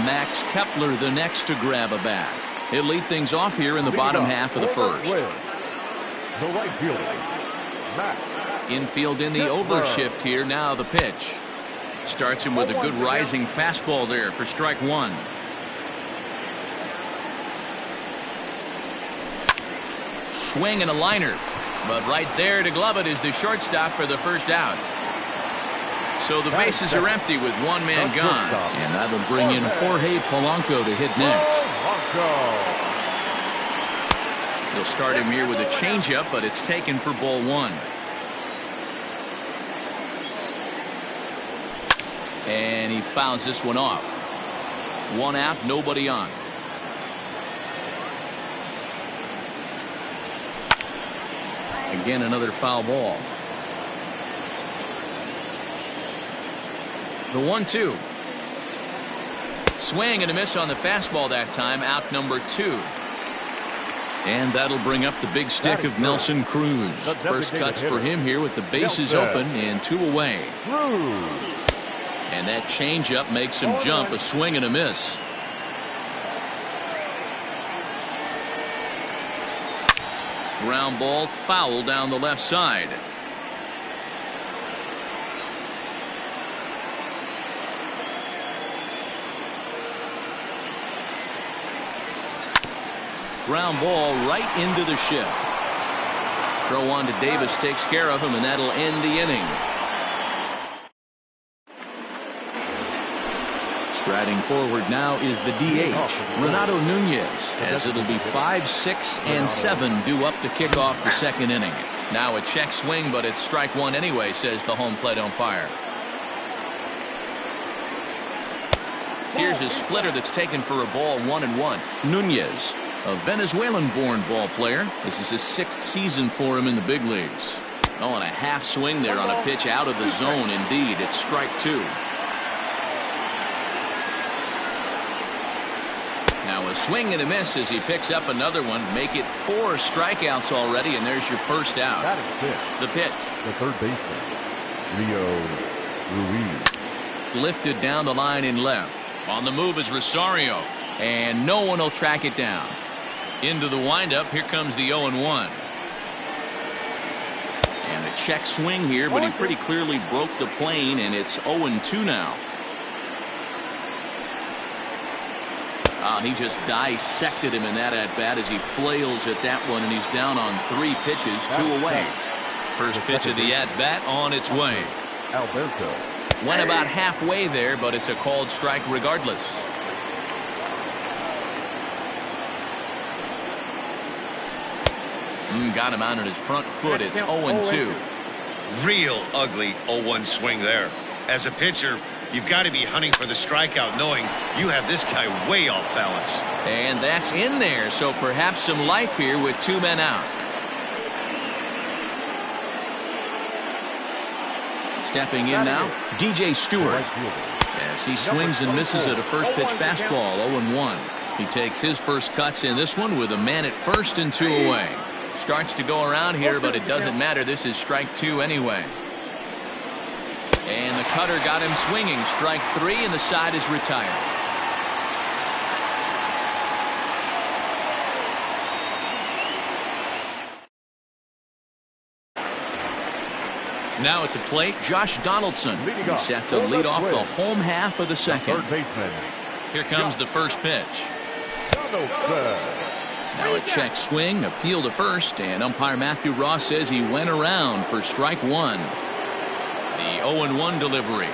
Max Kepler the next to grab a bat. He'll lead things off here in the bottom half of the first. the right fielder, Max. Infield in the overshift here. Now the pitch. Starts him with a good rising fastball there for strike 1. Swing and a liner. But right there to glove it is the shortstop for the first out. So the bases are empty with 1 man gone. And that'll bring in Jorge Polanco to hit next. They'll start him here with a changeup, but it's taken for ball 1. And he fouls this one off. 1 out, nobody on. Again, another foul ball. The 1-2. Swing and a miss on the fastball that time. Out number 2. And that'll bring up the big stick of Nelson Cruz. First cuts for him here with the bases open and 2 away. And that changeup makes him jump. A swing and a miss. Ground ball foul down the left side. Ground ball right into the shift. Throw on to Davis takes care of him, and that'll end the inning. Striding forward now is the DH, Renato Nunez, as it'll be 5, 6, and 7 due up to kick off the second inning. Now a check swing, but it's strike 1 anyway, says the home plate umpire. Here's his splitter that's taken for a ball, 1-1. Nunez, a Venezuelan-born ball player. This is his 6th season for him in the big leagues. Oh, and a half swing there on a pitch out of the zone. Indeed, it's strike 2. Now a swing and a miss as he picks up another one. Make it 4 strikeouts already, and there's your first out. That is it. The pitch. The third baseman, Leo Ruiz. Lifted down the line in left. On the move is Rosario, and no one will track it down. Into the windup. Here comes the 0-1. And a check swing here, but he pretty clearly broke the plane, and it's 0-2 now. He just dissected him in that at-bat as he flails at that one, and he's down on 3 pitches, 2 away. First pitch of the at-bat on its way. Alberto. Went about halfway there, but it's a called strike regardless. Got him out on his front foot. It's 0-2. Real ugly 0-1 swing there. As a pitcher, you've got to be hunting for the strikeout, knowing you have this guy way off balance. And that's in there, so perhaps some life here with 2 men out. Stepping in now, DJ Stewart. As he swings and misses at a first pitch fastball, 0-1. He takes his first cuts in this one with a man at first and 2 away. Starts to go around here, but it doesn't matter. This is strike 2 anyway. And the cutter got him swinging. Strike 3, and the side is retired. Now at the plate, Josh Donaldson. He's set to lead off the home half of the second. Here comes the first pitch. Now a check swing, appeal to first, and umpire Matthew Ross says he went around for strike 1. The 0-1 delivery.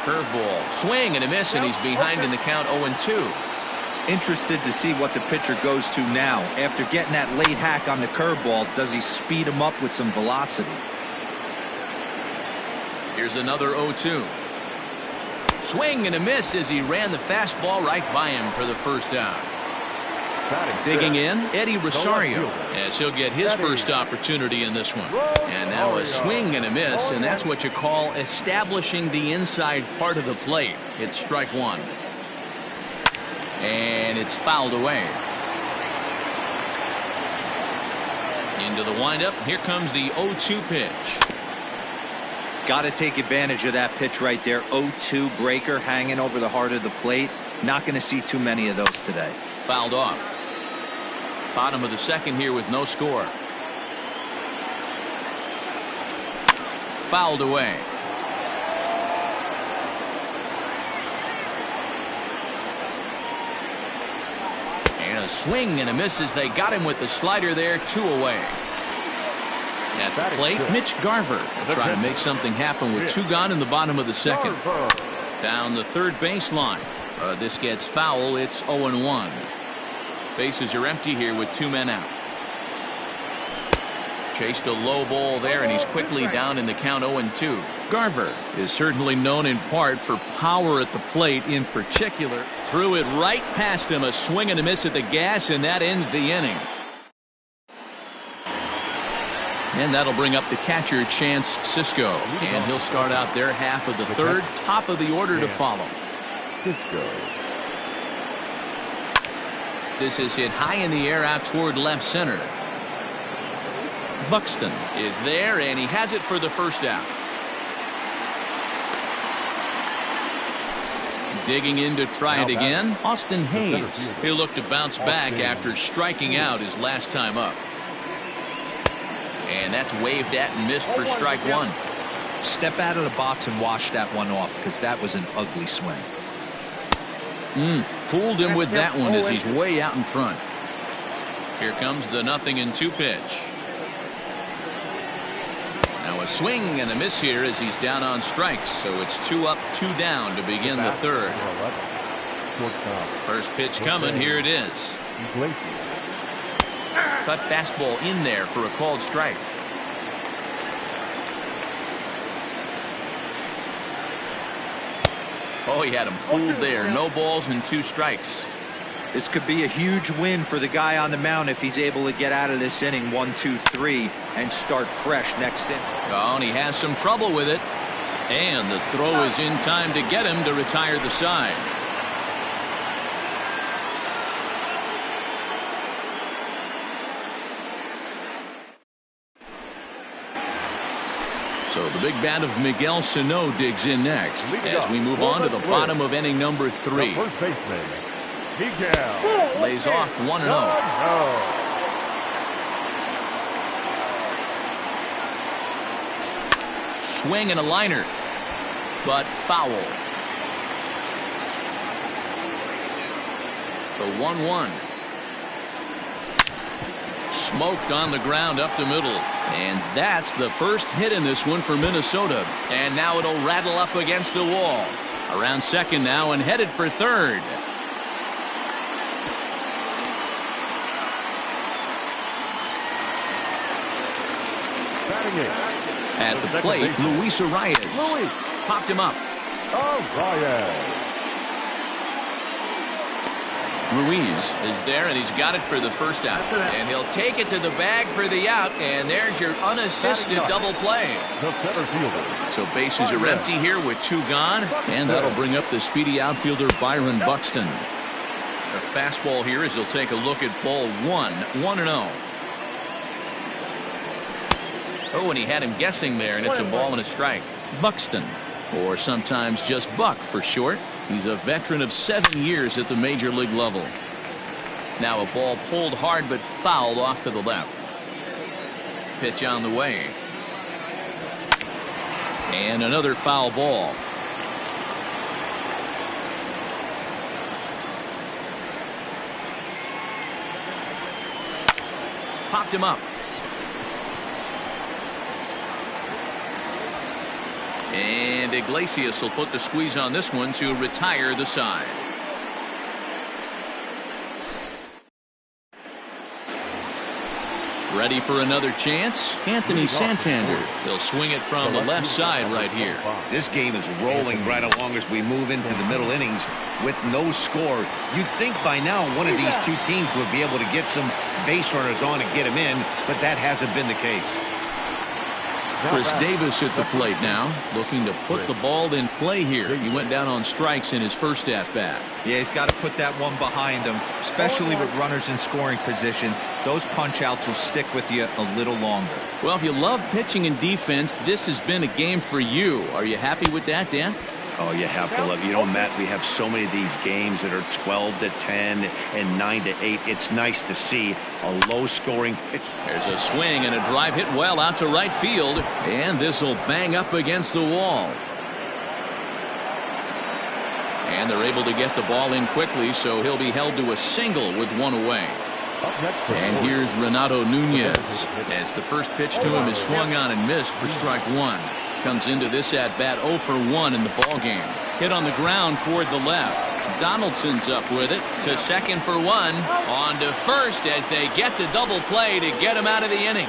Curveball, swing and a miss, and he's behind in the count, 0-2. Interested to see what the pitcher goes to now. After getting that late hack on the curveball, does he speed him up with some velocity? Here's another 0-2. Swing and a miss as he ran the fastball right by him for the first out. Digging in, Eddie Rosario, as he'll get his first opportunity in this one. And now a swing and a miss, and that's what you call establishing the inside part of the plate. It's strike 1. And it's fouled away. Into the windup. Here comes the 0-2 pitch. Got to take advantage of that pitch right there. 0-2 breaker hanging over the heart of the plate. Not going to see too many of those today. Fouled off. Bottom of the second here with no score. Fouled away. And a swing and a miss as they got him with the slider there, 2 away. At the plate, Mitch Garver will try to make something happen with 2 gone in the bottom of the second. Down the third baseline. This gets foul. It's 0-1. Bases are empty here with 2 men out. Chased a low ball there, and he's quickly down in the count, 0-2. Garver is certainly known in part for power at the plate. In particular, threw it right past him. A swing and a miss at the gas, and that ends the inning. And that'll bring up the catcher, Chance Sisco. And he'll start out their half of the third. Top of the order to follow. This is hit high in the air out toward left center. Buxton is there, and he has it for the first out. Digging in to try it again, Austin Hayes. He'll look to bounce back after striking out his last time up. And that's waved at and missed for strike 1. Step out of the box and wash that one off, because that was an ugly swing. Fooled him with that one as he's way out in front. Here comes the 0-2 pitch. Now a swing and a miss here as he's down on strikes. So it's 2 up, 2 down to begin the third. First pitch coming. Here it is. Cut fastball in there for a called strike. Oh, he had him fooled there. No balls and 2 strikes. This could be a huge win for the guy on the mound if he's able to get out of this inning 1, 2, 3 and start fresh next inning. Oh, and he has some trouble with it. And the throw is in time to get him to retire the side. So the big bat of Miguel Sano digs in next as we move on to the bottom of inning number 3. The first baseman, Miguel. Lays off 1-0. Swing and a liner, but foul. The 1-1. Smoked on the ground up the middle. And that's the first hit in this one for Minnesota. And now it'll rattle up against the wall. Around second now and headed for third. Batting it. At the plate, Luis Arias. Popped him up. Arias. Ruiz is there, and he's got it for the first out. And he'll take it to the bag for the out, and there's your unassisted double play. The center fielder. So bases are empty here with 2 gone, and that'll bring up the speedy outfielder Byron Buxton. A fastball here as he'll take a look at ball 1, 1-0. Oh, and he had him guessing there, and it's a ball and a strike. Buxton, or sometimes just Buck for short. He's a veteran of 7 years at the major league level. Now a ball pulled hard but fouled off to the left. Pitch on the way. And another foul ball. Popped him up. And Iglesias will put the squeeze on this one to retire the side. Ready for another chance? Anthony Santander. He'll swing it from the left side right here. This game is rolling right along as we move into the middle innings with no score. You'd think by now one of these 2 teams would be able to get some base runners on and get them in, but that hasn't been the case. Chris Davis at the plate now, looking to put the ball in play here. He went down on strikes in his first at-bat. Yeah, he's got to put that one behind him, especially with runners in scoring position. Those punch-outs will stick with you a little longer. Well, if you love pitching and defense, this has been a game for you. Are you happy with that, Dan? Oh, you have to love. You know, Matt, we have so many of these games that are 12-10 and 9-8. It's nice to see a low-scoring pitch. There's a swing and a drive hit well out to right field, and this will bang up against the wall. And they're able to get the ball in quickly, so he'll be held to a single with 1 away. And here's Renato Nunez as the first pitch to him is swung on and missed for strike 1. Comes into this at bat 0 for 1 in the ball game. Hit on the ground toward the left. Donaldson's up with it to second for 1. On to first as they get the double play to get him out of the inning.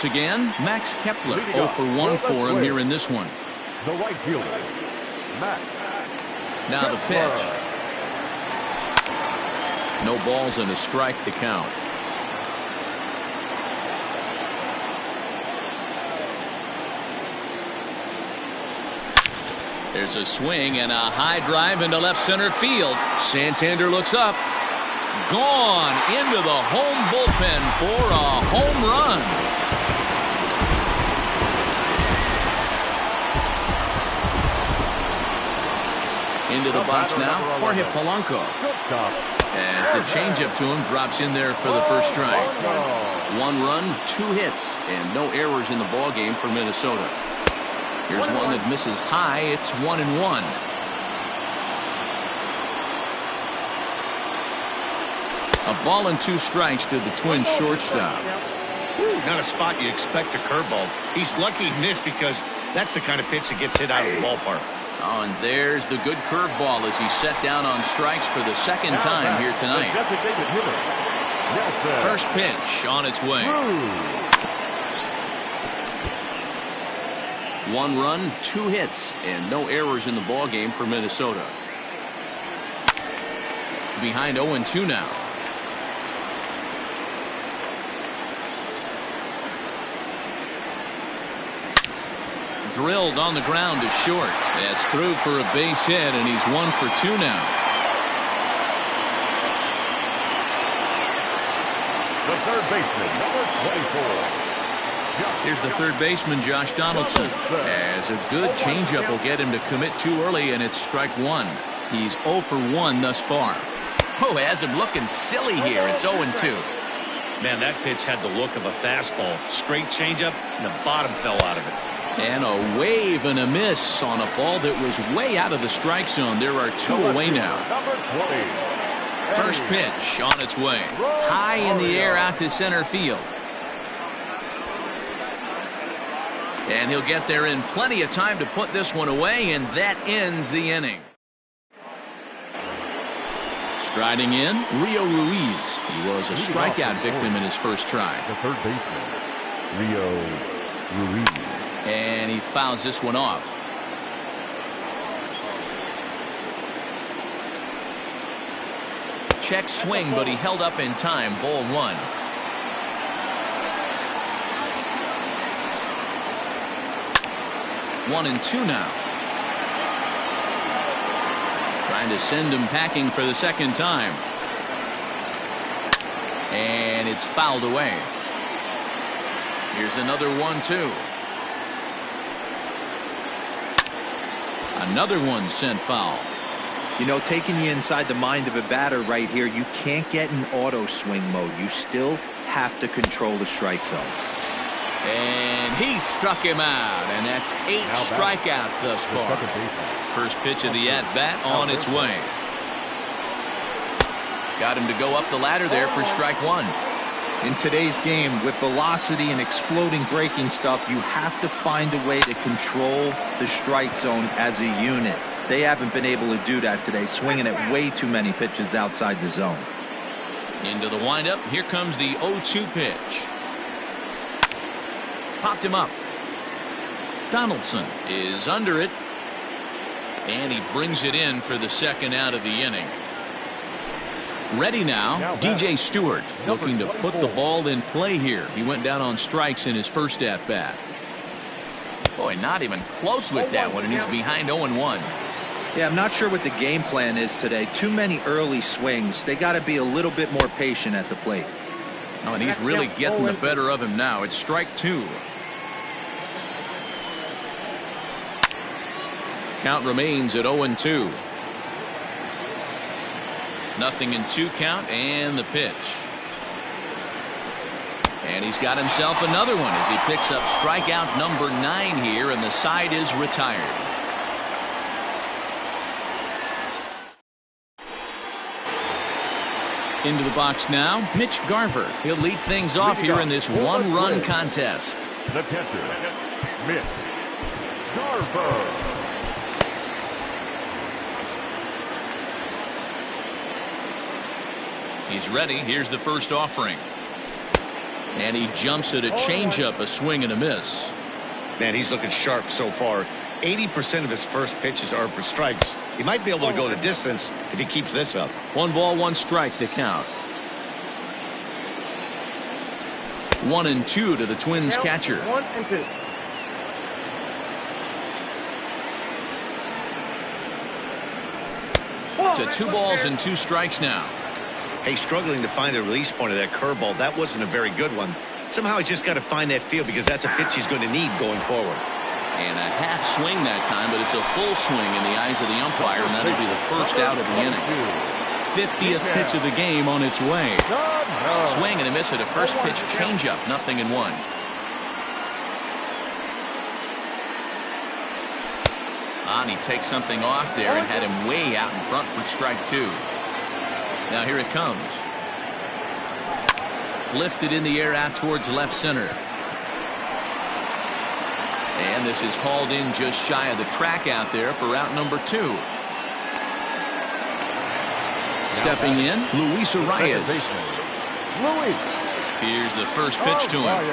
Again, Max Kepler 0 for 1 for him here in this one. The right fielder, Max. Now the pitch. No balls and a strike to count. There's a swing and a high drive into left center field. Santander looks up. Gone into the home bullpen for a home run. Into the box now, Jorge Polanco. As the changeup to him drops in there for the first strike. 1 run, 2 hits, and no errors in the ball game for Minnesota. Here's one that misses high. It's 1-1. A ball and 2 strikes to the Twins shortstop. Not a spot you expect a curveball. He's lucky he missed because that's the kind of pitch that gets hit out of the ballpark. Oh, and there's the good curveball as he's set down on strikes for the second time here tonight. Nelson. First pitch on its way. Through. 1 run, 2 hits, and no errors in the ballgame for Minnesota. Behind 0-2 now. Drilled on the ground to short. That's through for a base hit, and he's 1 for 2 now. The third baseman, number 24. Here's the third baseman, Josh Donaldson. As a good changeup will get him to commit too early, and it's strike 1. He's 0 for 1 thus far. Oh, has him looking silly here. It's 0-2. Man, that pitch had the look of a fastball. Straight changeup, and the bottom fell out of it. And a wave and a miss on a ball that was way out of the strike zone. There are 2 away now. Number 20. First pitch on its way. High in the air out to center field. And he'll get there in plenty of time to put this one away, and that ends the inning. Striding in, Rio Ruiz. He was a strikeout victim in his first try. The third baseman, Rio Ruiz. And he fouls this one off. Check swing, but he held up in time. Ball 1. One and 2 now. Trying to send him packing for the second time. And it's fouled away. Here's another 1-2. Another one sent foul. You know, taking you inside the mind of a batter right here, you can't get in auto swing mode. You still have to control the strike zone. And he struck him out, and that's 8 strikeouts thus far. First pitch of the at-bat on its way. Got him to go up the ladder there for strike 1. In today's game, with velocity and exploding breaking stuff, you have to find a way to control the strike zone as a unit. They haven't been able to do that today, swinging at way too many pitches outside the zone. Into the windup. Here comes the 0-2 pitch. Popped him up. Donaldson is under it. And he brings it in for the second out of the inning. Ready now, DJ Stewart looking to put the ball in play here. He went down on strikes in his first at-bat. Boy, not even close with that one, and he's behind 0-1. Yeah, I'm not sure what the game plan is today. Too many early swings. They got to be a little bit more patient at the plate. Oh, and he's really getting the better of him now. It's strike 2. Count remains at 0-2. 0-2 count, and the pitch. And he's got himself another one as he picks up strikeout number 9 here, and the side is retired. Into the box now, Mitch Garver. He'll lead things off here in this one-run contest. The catcher, Mitch Garver. He's ready. Here's the first offering. And he jumps at a changeup, a swing and a miss. Man, he's looking sharp so far. 80% of his first pitches are for strikes. He might be able to go the distance if he keeps this up. 1 ball, 1 strike to count. 1-2 to the Twins catcher. 1-2. To 2 balls and 2 strikes now. Hey, struggling to find the release point of that curveball. That wasn't a very good one. Somehow he's just got to find that feel because that's a pitch he's going to need going forward. And a half swing that time, but it's a full swing in the eyes of the umpire, and that'll be the first out of the inning. 50th pitch of the game on its way. Swing and a miss at a first pitch changeup. 0-1. And he takes something off there and had him way out in front for strike 2. Now here it comes. Lifted in the air out towards left center. And this is hauled in just shy of the track out there for out number 2. Stepping in, Luis Arias. Louis. Here's the first pitch to him.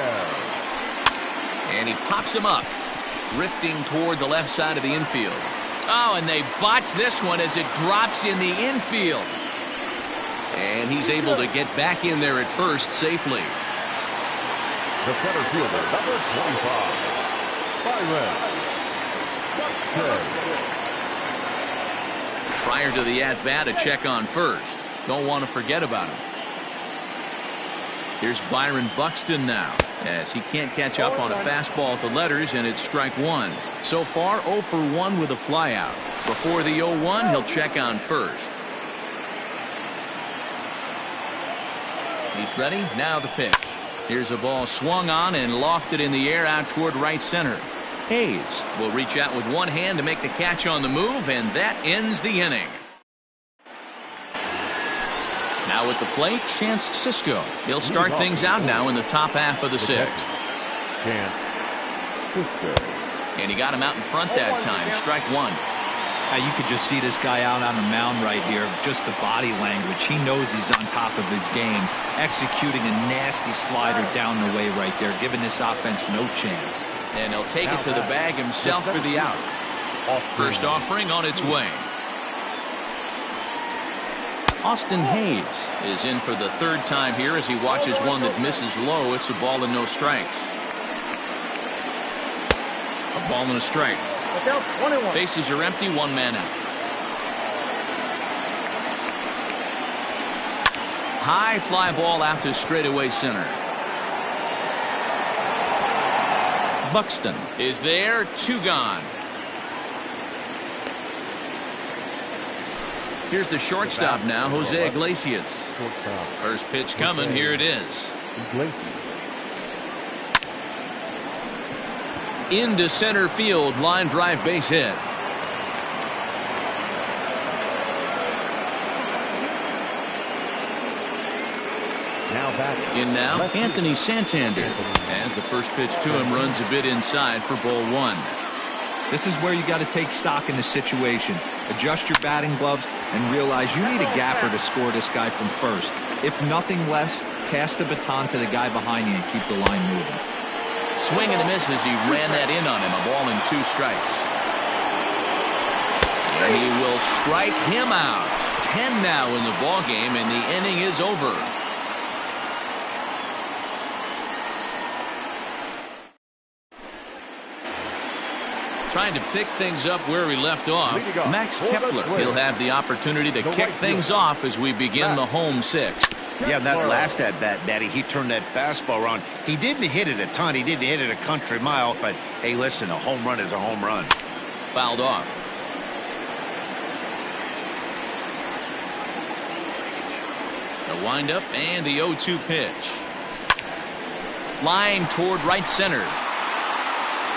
And he pops him up, drifting toward the left side of the infield. Oh, and they botch this one as it drops in the infield. And he's able to get back in there at first safely. The center fielder, number 25, Byron Buxton. Prior to the at-bat, a check on first. Don't want to forget about him. Here's Byron Buxton now, as he can't catch up on a fastball at the letters, and it's strike one. So far, 0 for 1 with a flyout. Before the 0-1, he'll check on first. He's ready. Now the pitch. Here's a ball swung on and lofted in the air out toward right center. Hayes will reach out with one hand to make the catch on the move, and that ends the inning. Now at the plate, Chance Sisco. He'll start things out now in the top half of the sixth. Chance Sisco. And he got him out in front that time. Strike one. You could just see this guy out on the mound right here. Just the body language. He knows he's on top of his game. Executing a nasty slider down the way right there, giving this offense no chance. And he'll take it to the bag himself for the out. First offering on its way. Austin Hayes is in for the third time here as he watches one that misses low. It's a ball and no strikes. A ball and a strike. Bases are empty, one man out. High fly ball out to straightaway center. Buxton is there, two gone. Here's the shortstop now, Jose Iglesias. First pitch coming, here it is. Into center field, line drive base hit. In now, Anthony Santander, as the first pitch to him runs a bit inside for ball one. This is where you got to take stock in the situation. Adjust your batting gloves and realize you need a gapper to score this guy from first. If nothing less, pass the baton to the guy behind you and keep the line moving. Swing and a miss as he ran that in on him. A ball and two strikes. And he will strike him out. 10 now in the ball game, and the inning is over. Trying to pick things up where we left off. Max Kepler. He'll have the opportunity to kick things off as we begin the home sixth. Yeah, that last at bat, Daddy, he turned that fastball around. He didn't hit it a ton. He didn't hit it a country mile. But, hey, listen, a home run is a home run. Fouled off. The windup and the 0-2 pitch. Line toward right center.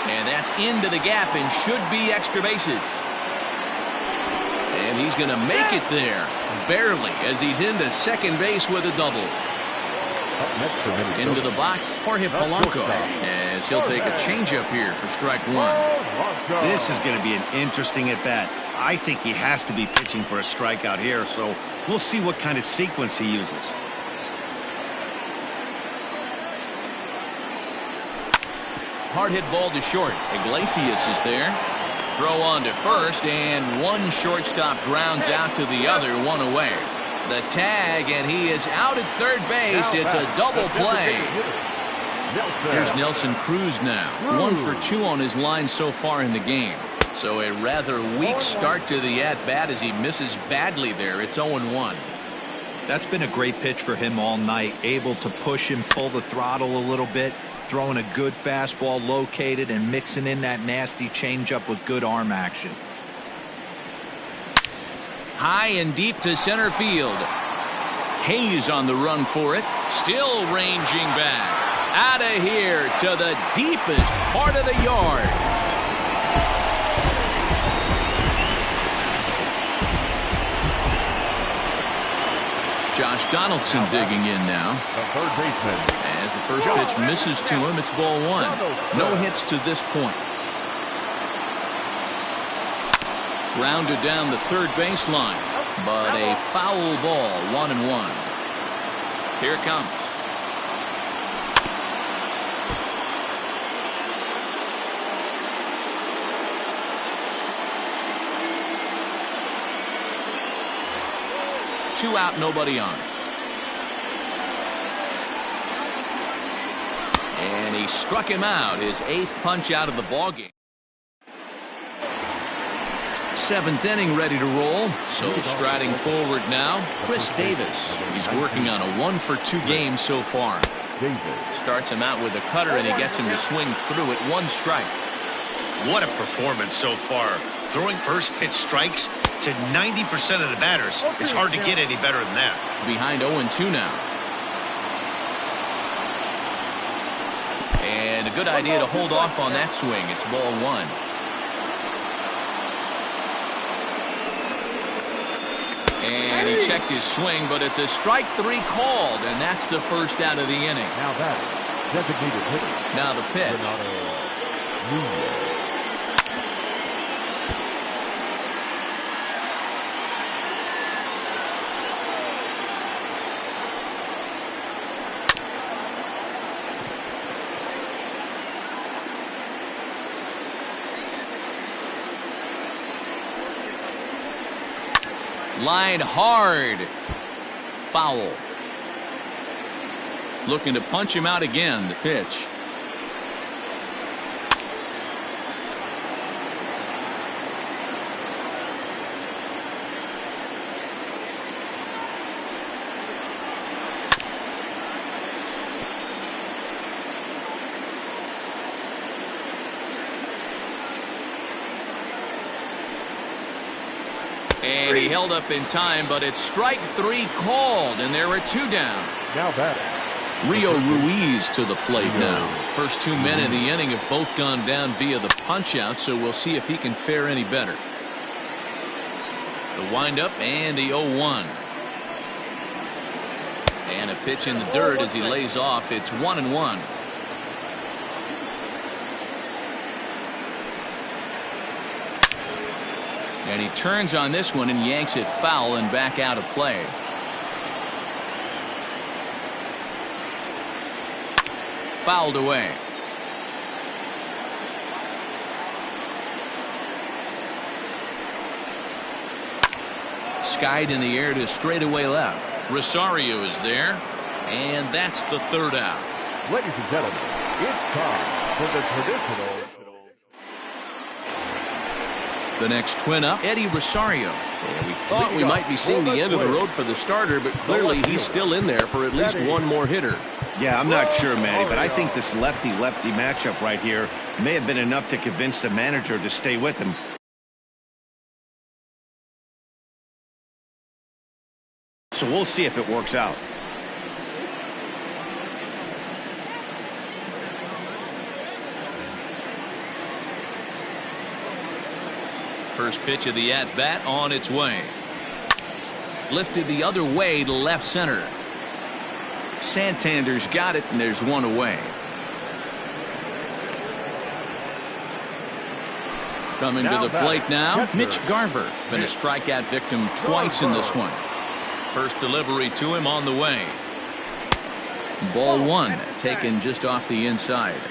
And that's into the gap and should be extra bases. And he's going to make it there. Barely, as he's into second base with a double. Into the box, Jorge Polanco, as he'll take a changeup here for strike one. This is going to be an interesting at-bat. I think he has to be pitching for a strikeout here, so we'll see what kind of sequence he uses. Hard hit ball to short. Iglesias is there. Throw on to first, and one shortstop grounds out to the other, one away. The tag, and he is out at third base. It's a double play. Here's Nelson Cruz now. 1 for 2 on his line so far in the game. So a rather weak start to the at-bat as he misses badly there. It's 0-1. That's been a great pitch for him all night. Able to push and pull the throttle a little bit. Throwing a good fastball located and mixing in that nasty changeup with good arm action. High and deep to center field. Hayes on the run for it. Still ranging back. Out of here to the deepest part of the yard. Josh Donaldson digging in now. The third baseman. As the first pitch misses to him, it's ball one. No hits to this point. Grounded down the third baseline, but a foul ball, 1-1. Here it comes. Two out, nobody on. And he struck him out, his 8th punch out of the ballgame. 7th inning ready to roll. So striding forward now, Chris Davis. He's working on a 1-for-2 game so far. Starts him out with a cutter and he gets him to swing through it. 1 strike. What a performance so far. Throwing first pitch strikes to 90% of the batters. It's hard to get any better than that. Behind 0-2 now. And a good idea to hold off on that swing. It's ball 1. And he checked his swing, but it's a strike 3 called, and that's the first out of the inning. Now that designated hitter. Now the pitch. Line hard. Foul. Looking to punch him out again. The pitch. And he held up in time, but it's strike 3 called, and there are 2 down. Now batting. Rio Ruiz to the plate now. First 2 men in the inning have both gone down via the punch-out, so we'll see if he can fare any better. The windup and the 0-1. And a pitch in the dirt as he lays off. It's 1-1. And he turns on this one and yanks it foul and back out of play. Fouled away. Skied in the air to straightaway left. Rosario is there, and that's the 3rd out. Ladies and gentlemen, it's time for the traditional. The next twin up, Eddie Rosario. And we thought we might be seeing the end of the road for the starter, but clearly he's still in there for at least one more hitter. Yeah, I'm not sure, Manny, but I think this lefty-lefty matchup right here may have been enough to convince the manager to stay with him. So we'll see if it works out. First pitch of the at-bat on its way. Lifted the other way to left center. Santander's got it, and there's 1 away. Coming to the plate now, Mitch Garver. Been a strikeout victim twice in this one. First delivery to him on the way. Ball 1, taken just off the inside.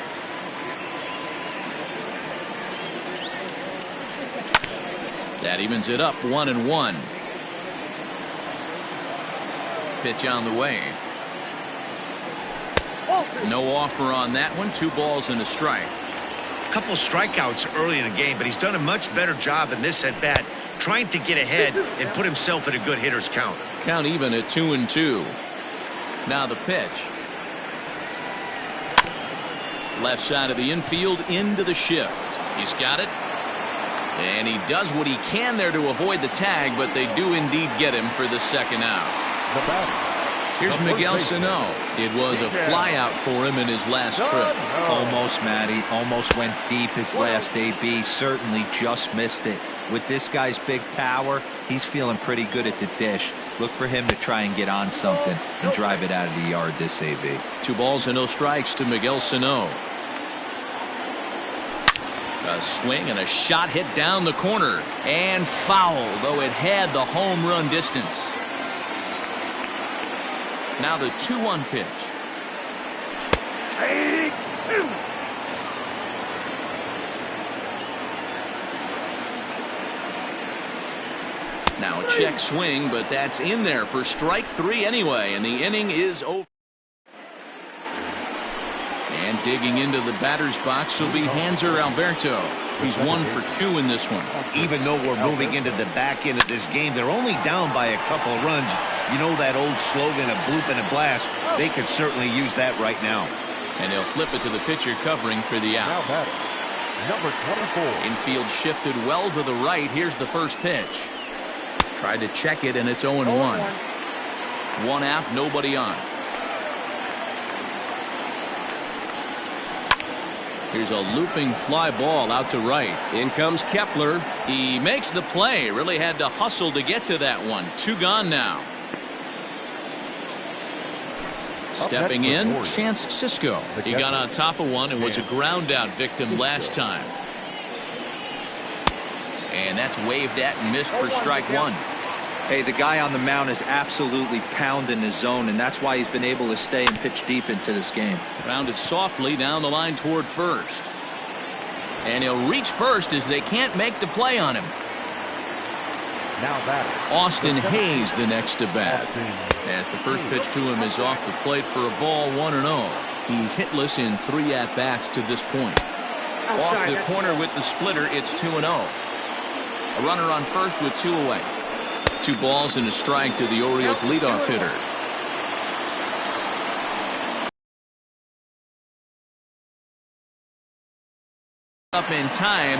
That evens it up, 1-1. Pitch on the way. No offer on that one. 2 balls and a strike. A couple strikeouts early in the game, but he's done a much better job in this at bat, trying to get ahead and put himself in a good hitter's count. Count even at 2-2. Now the pitch. Left side of the infield into the shift. He's got it. And he does what he can there to avoid the tag, but they do indeed get him for the 2nd out. Here's Miguel Sano. It was a flyout for him in his last trip. Almost, Matty. Almost went deep his last AB. Certainly just missed it. With this guy's big power, he's feeling pretty good at the dish. Look for him to try and get on something and drive it out of the yard this AB. 2 balls and no strikes to Miguel Sano. A swing and a shot hit down the corner and foul, though it had the home run distance. Now the 2-1 pitch. Now a check swing, but that's in there for strike 3 anyway, and the inning is over. And digging into the batter's box will be Hanser Alberto. He's 1 for 2 in this one. Even though we're moving into the back end of this game, they're only down by a couple of runs. You know that old slogan, a bloop and a blast. They could certainly use that right now. And he'll flip it to the pitcher covering for the out. Now batting, number 24. Infield shifted well to the right. Here's the first pitch. Tried to check it, and it's 0-1. 1 out, nobody on. Here's a looping fly ball out to right. In comes Kepler. He makes the play. Really had to hustle to get to that one. 2 gone now. Stepping in, Chance Sisco. He got on top of one and was a ground out victim last time. And that's waved at and missed for strike 1. Hey, the guy on the mound is absolutely pounding his zone, and that's why he's been able to stay and pitch deep into this game. Grounded softly down the line toward first. And he'll reach first as they can't make the play on him. Now batting, Austin Hayes the next to bat. As the first pitch to him is off the plate for a ball, 1-0. He's hitless in 3 at-bats to this point. Off the corner with the splitter, it's 2-0. A runner on first with 2 away. 2 balls and a strike to the Orioles leadoff hitter. Up in time.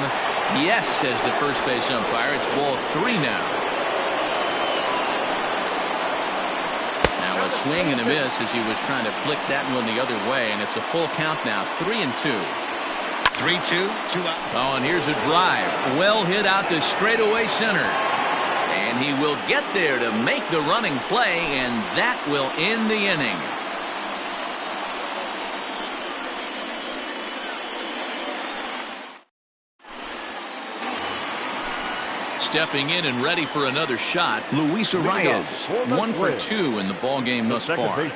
Yes, says the first base umpire. It's ball 3 now. Now a swing and a miss as he was trying to flick that one the other way, and it's a full count now. 3-2. 3-2, 2 out. Oh, and here's a drive. Well hit out to straightaway center. And he will get there to make the running play, and that will end the inning. Stepping in and ready for another shot, Luis Arias. 1 for 2 in the ball game thus far.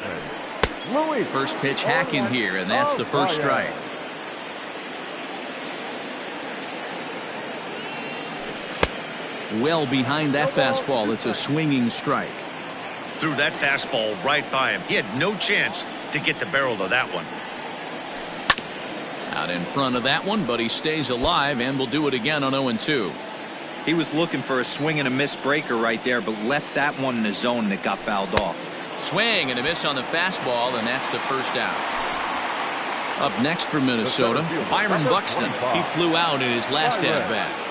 First pitch hacking here, and that's the first strike. Well behind that fastball. It's a swinging strike. Threw that fastball right by him. He had no chance to get the barrel of that one. Out in front of that one, but he stays alive and will do it again on 0-2. He was looking for a swing and a miss breaker right there, but left that one in the zone and it got fouled off. Swing and a miss on the fastball, and that's the first out. Up next for Minnesota, Byron Buxton. He flew out in his last at-bat.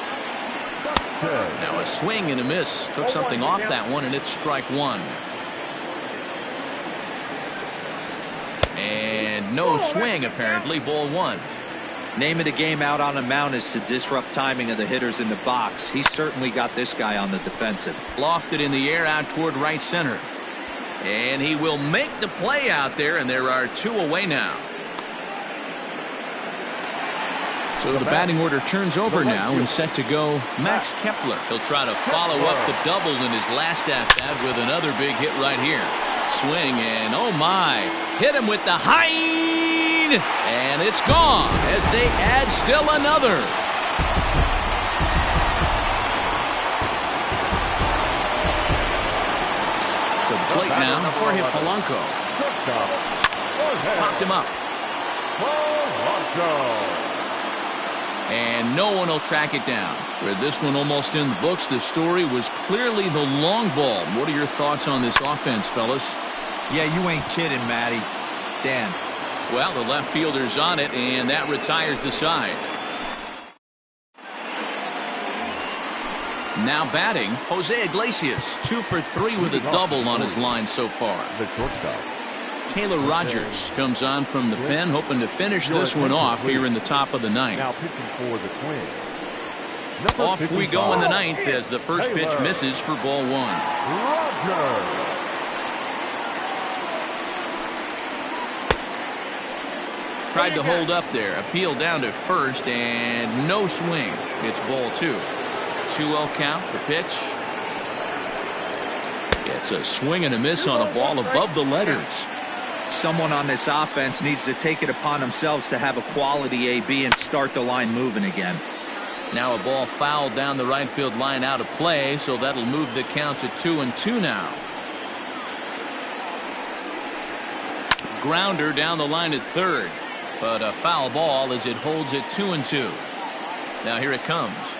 Now a swing and a miss. Took something off that one, and it's strike 1. And no swing, apparently. Ball 1. Name of the game out on the mound is to disrupt timing of the hitters in the box. He's certainly got this guy on the defensive. Lofted in the air out toward right center. And he will make the play out there, and there are 2 away now. So the batting order turns over now and set to go Max Kepler. He'll try to follow up the double in his last at-bat with another big hit right here. Swing and oh my, hit him with the high, and it's gone as they add still another. To the plate now, Jorge Polanco. Popped him up. And no one will track it down. With this one almost in the books, the story was clearly the long ball. What are your thoughts on this offense, fellas? Yeah, you ain't kidding, Matty. Dan. Well, the left fielder's on it, and that retires the side. Now batting, Jose Iglesias. 2 for 3 with a double on his line so far. The shortstop. Taylor Rogers comes on from the pen, hoping to finish this one off here in the top of the 9th. Now pitching for the Twins. Off we go in the 9th as the first pitch misses for ball 1. Rogers. Tried to hold up there. Appeal down to first, and no swing. It's ball 2. 2-0 count. The pitch. It's a swing and a miss on a ball above the letters. Someone on this offense needs to take it upon themselves to have a quality AB and start the line moving again. Now a ball fouled down the right field line out of play, so that'll move the count to 2-2 now. Grounder down the line at third, but a foul ball as it holds it 2-2. Now here it comes.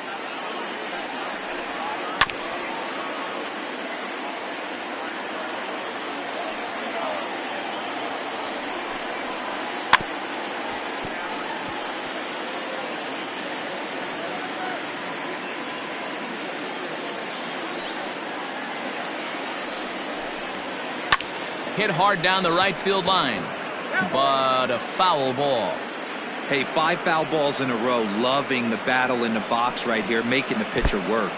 Hit hard down the right field line, but a foul ball. Hey, 5 foul balls in a row. Loving the battle in the box right here, making the pitcher work.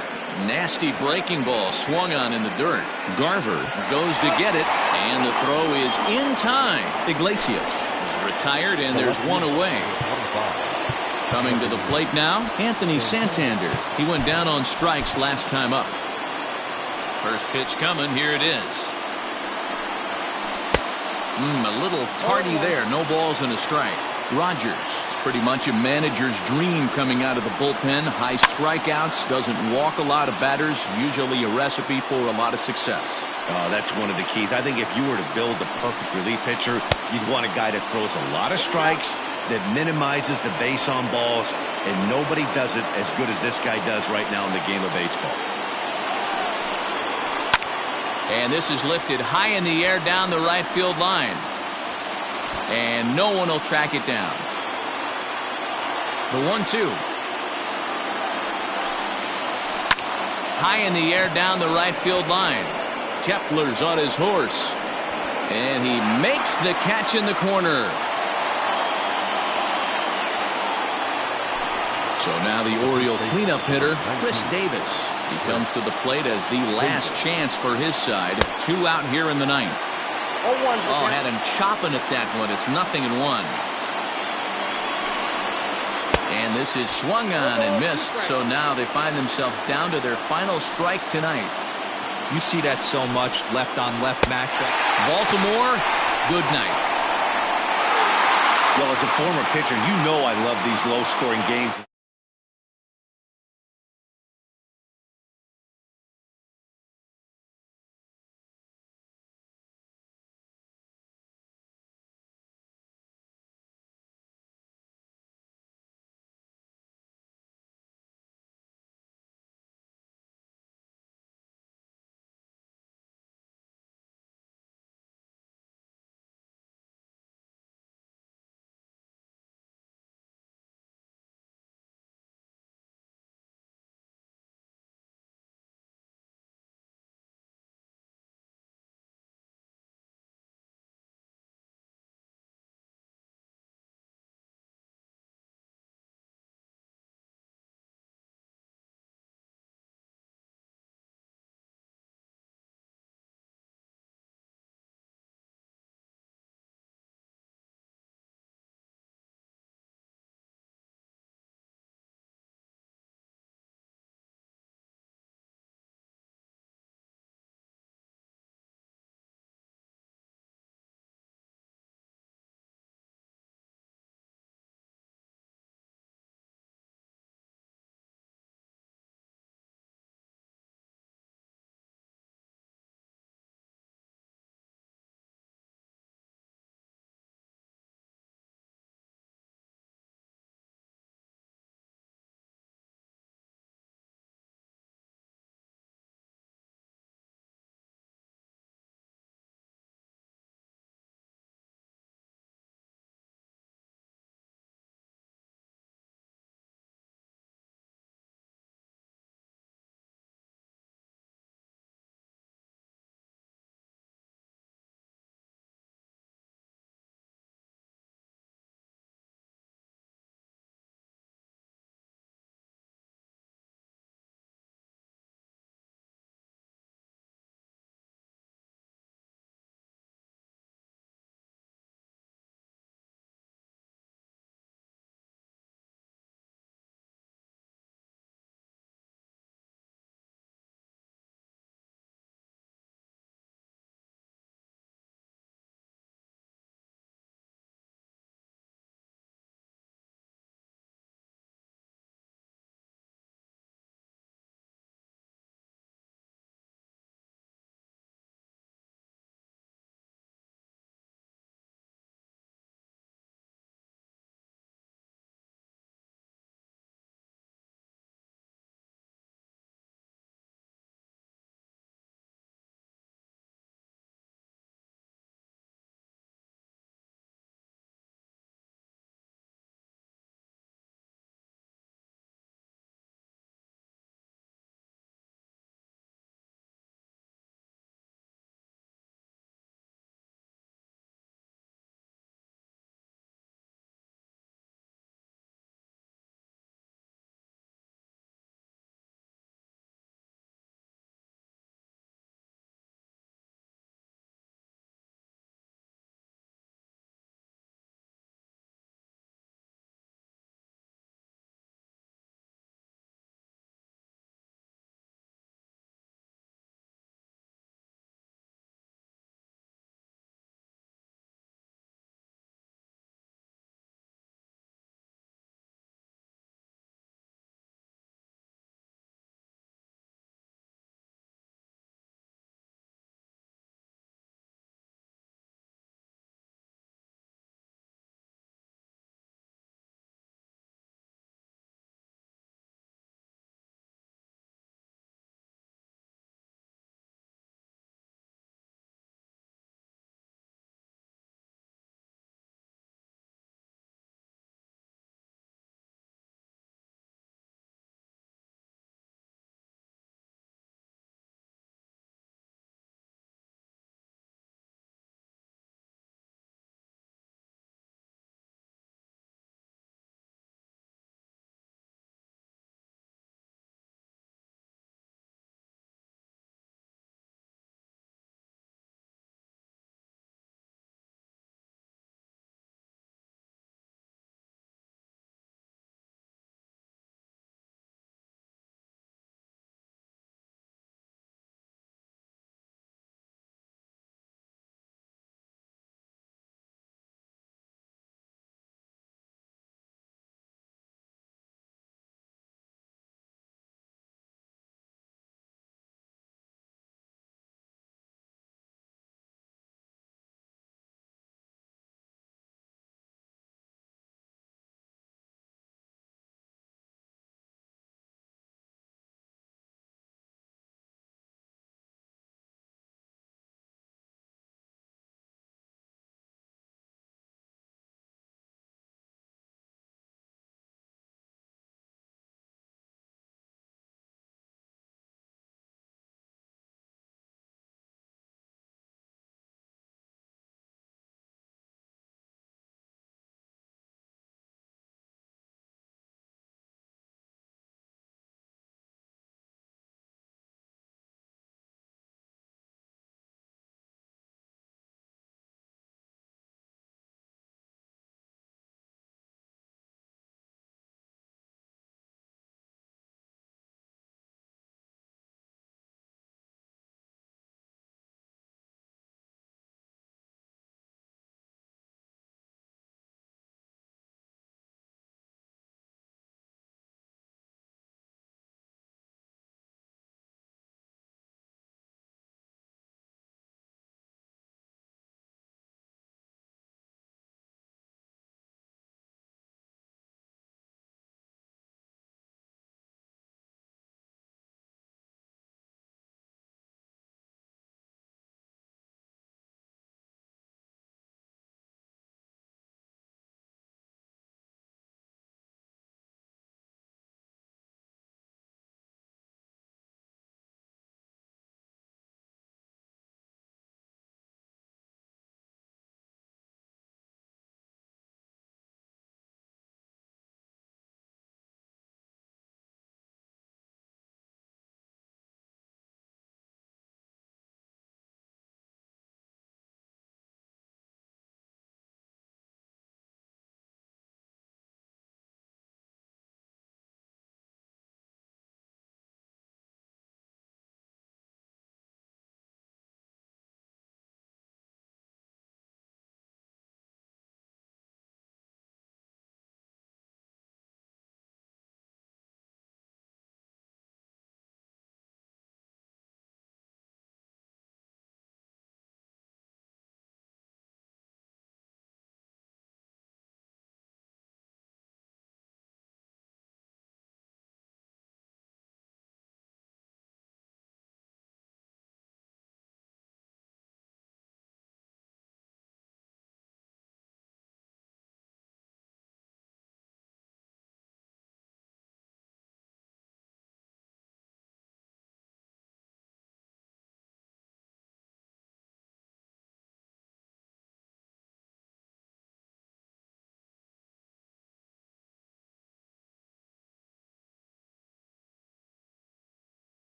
Nasty breaking ball swung on in the dirt. Garver goes to get it, and the throw is in time. Iglesias is retired, and there's one away. Coming to the plate now, Anthony Santander. He went down on strikes last time up. First pitch coming. Here it is. A little tardy there. No balls and a strike. Rogers is pretty much a manager's dream coming out of the bullpen. High strikeouts, doesn't walk a lot of batters. Usually a recipe for a lot of success. That's one of the keys. I think if you were to build the perfect relief pitcher, you'd want a guy that throws a lot of strikes, that minimizes the base on balls, and nobody does it as good as this guy does right now in the game of baseball. And this is lifted high in the air down the right field line. And no one will track it down. The 1-2. High in the air down the right field line. Kepler's on his horse. And he makes the catch in the corner. So now the Oriole cleanup hitter, Chris Davis. He comes to the plate as the last chance for his side. 2 out here in the ninth. Oh, had him chopping at that one. It's 0-1. And this is swung on and missed. So now they find themselves down to their final strike tonight. You see that so much, left on left matchup. Baltimore, good night. Well, as a former pitcher, you know I love these low-scoring games.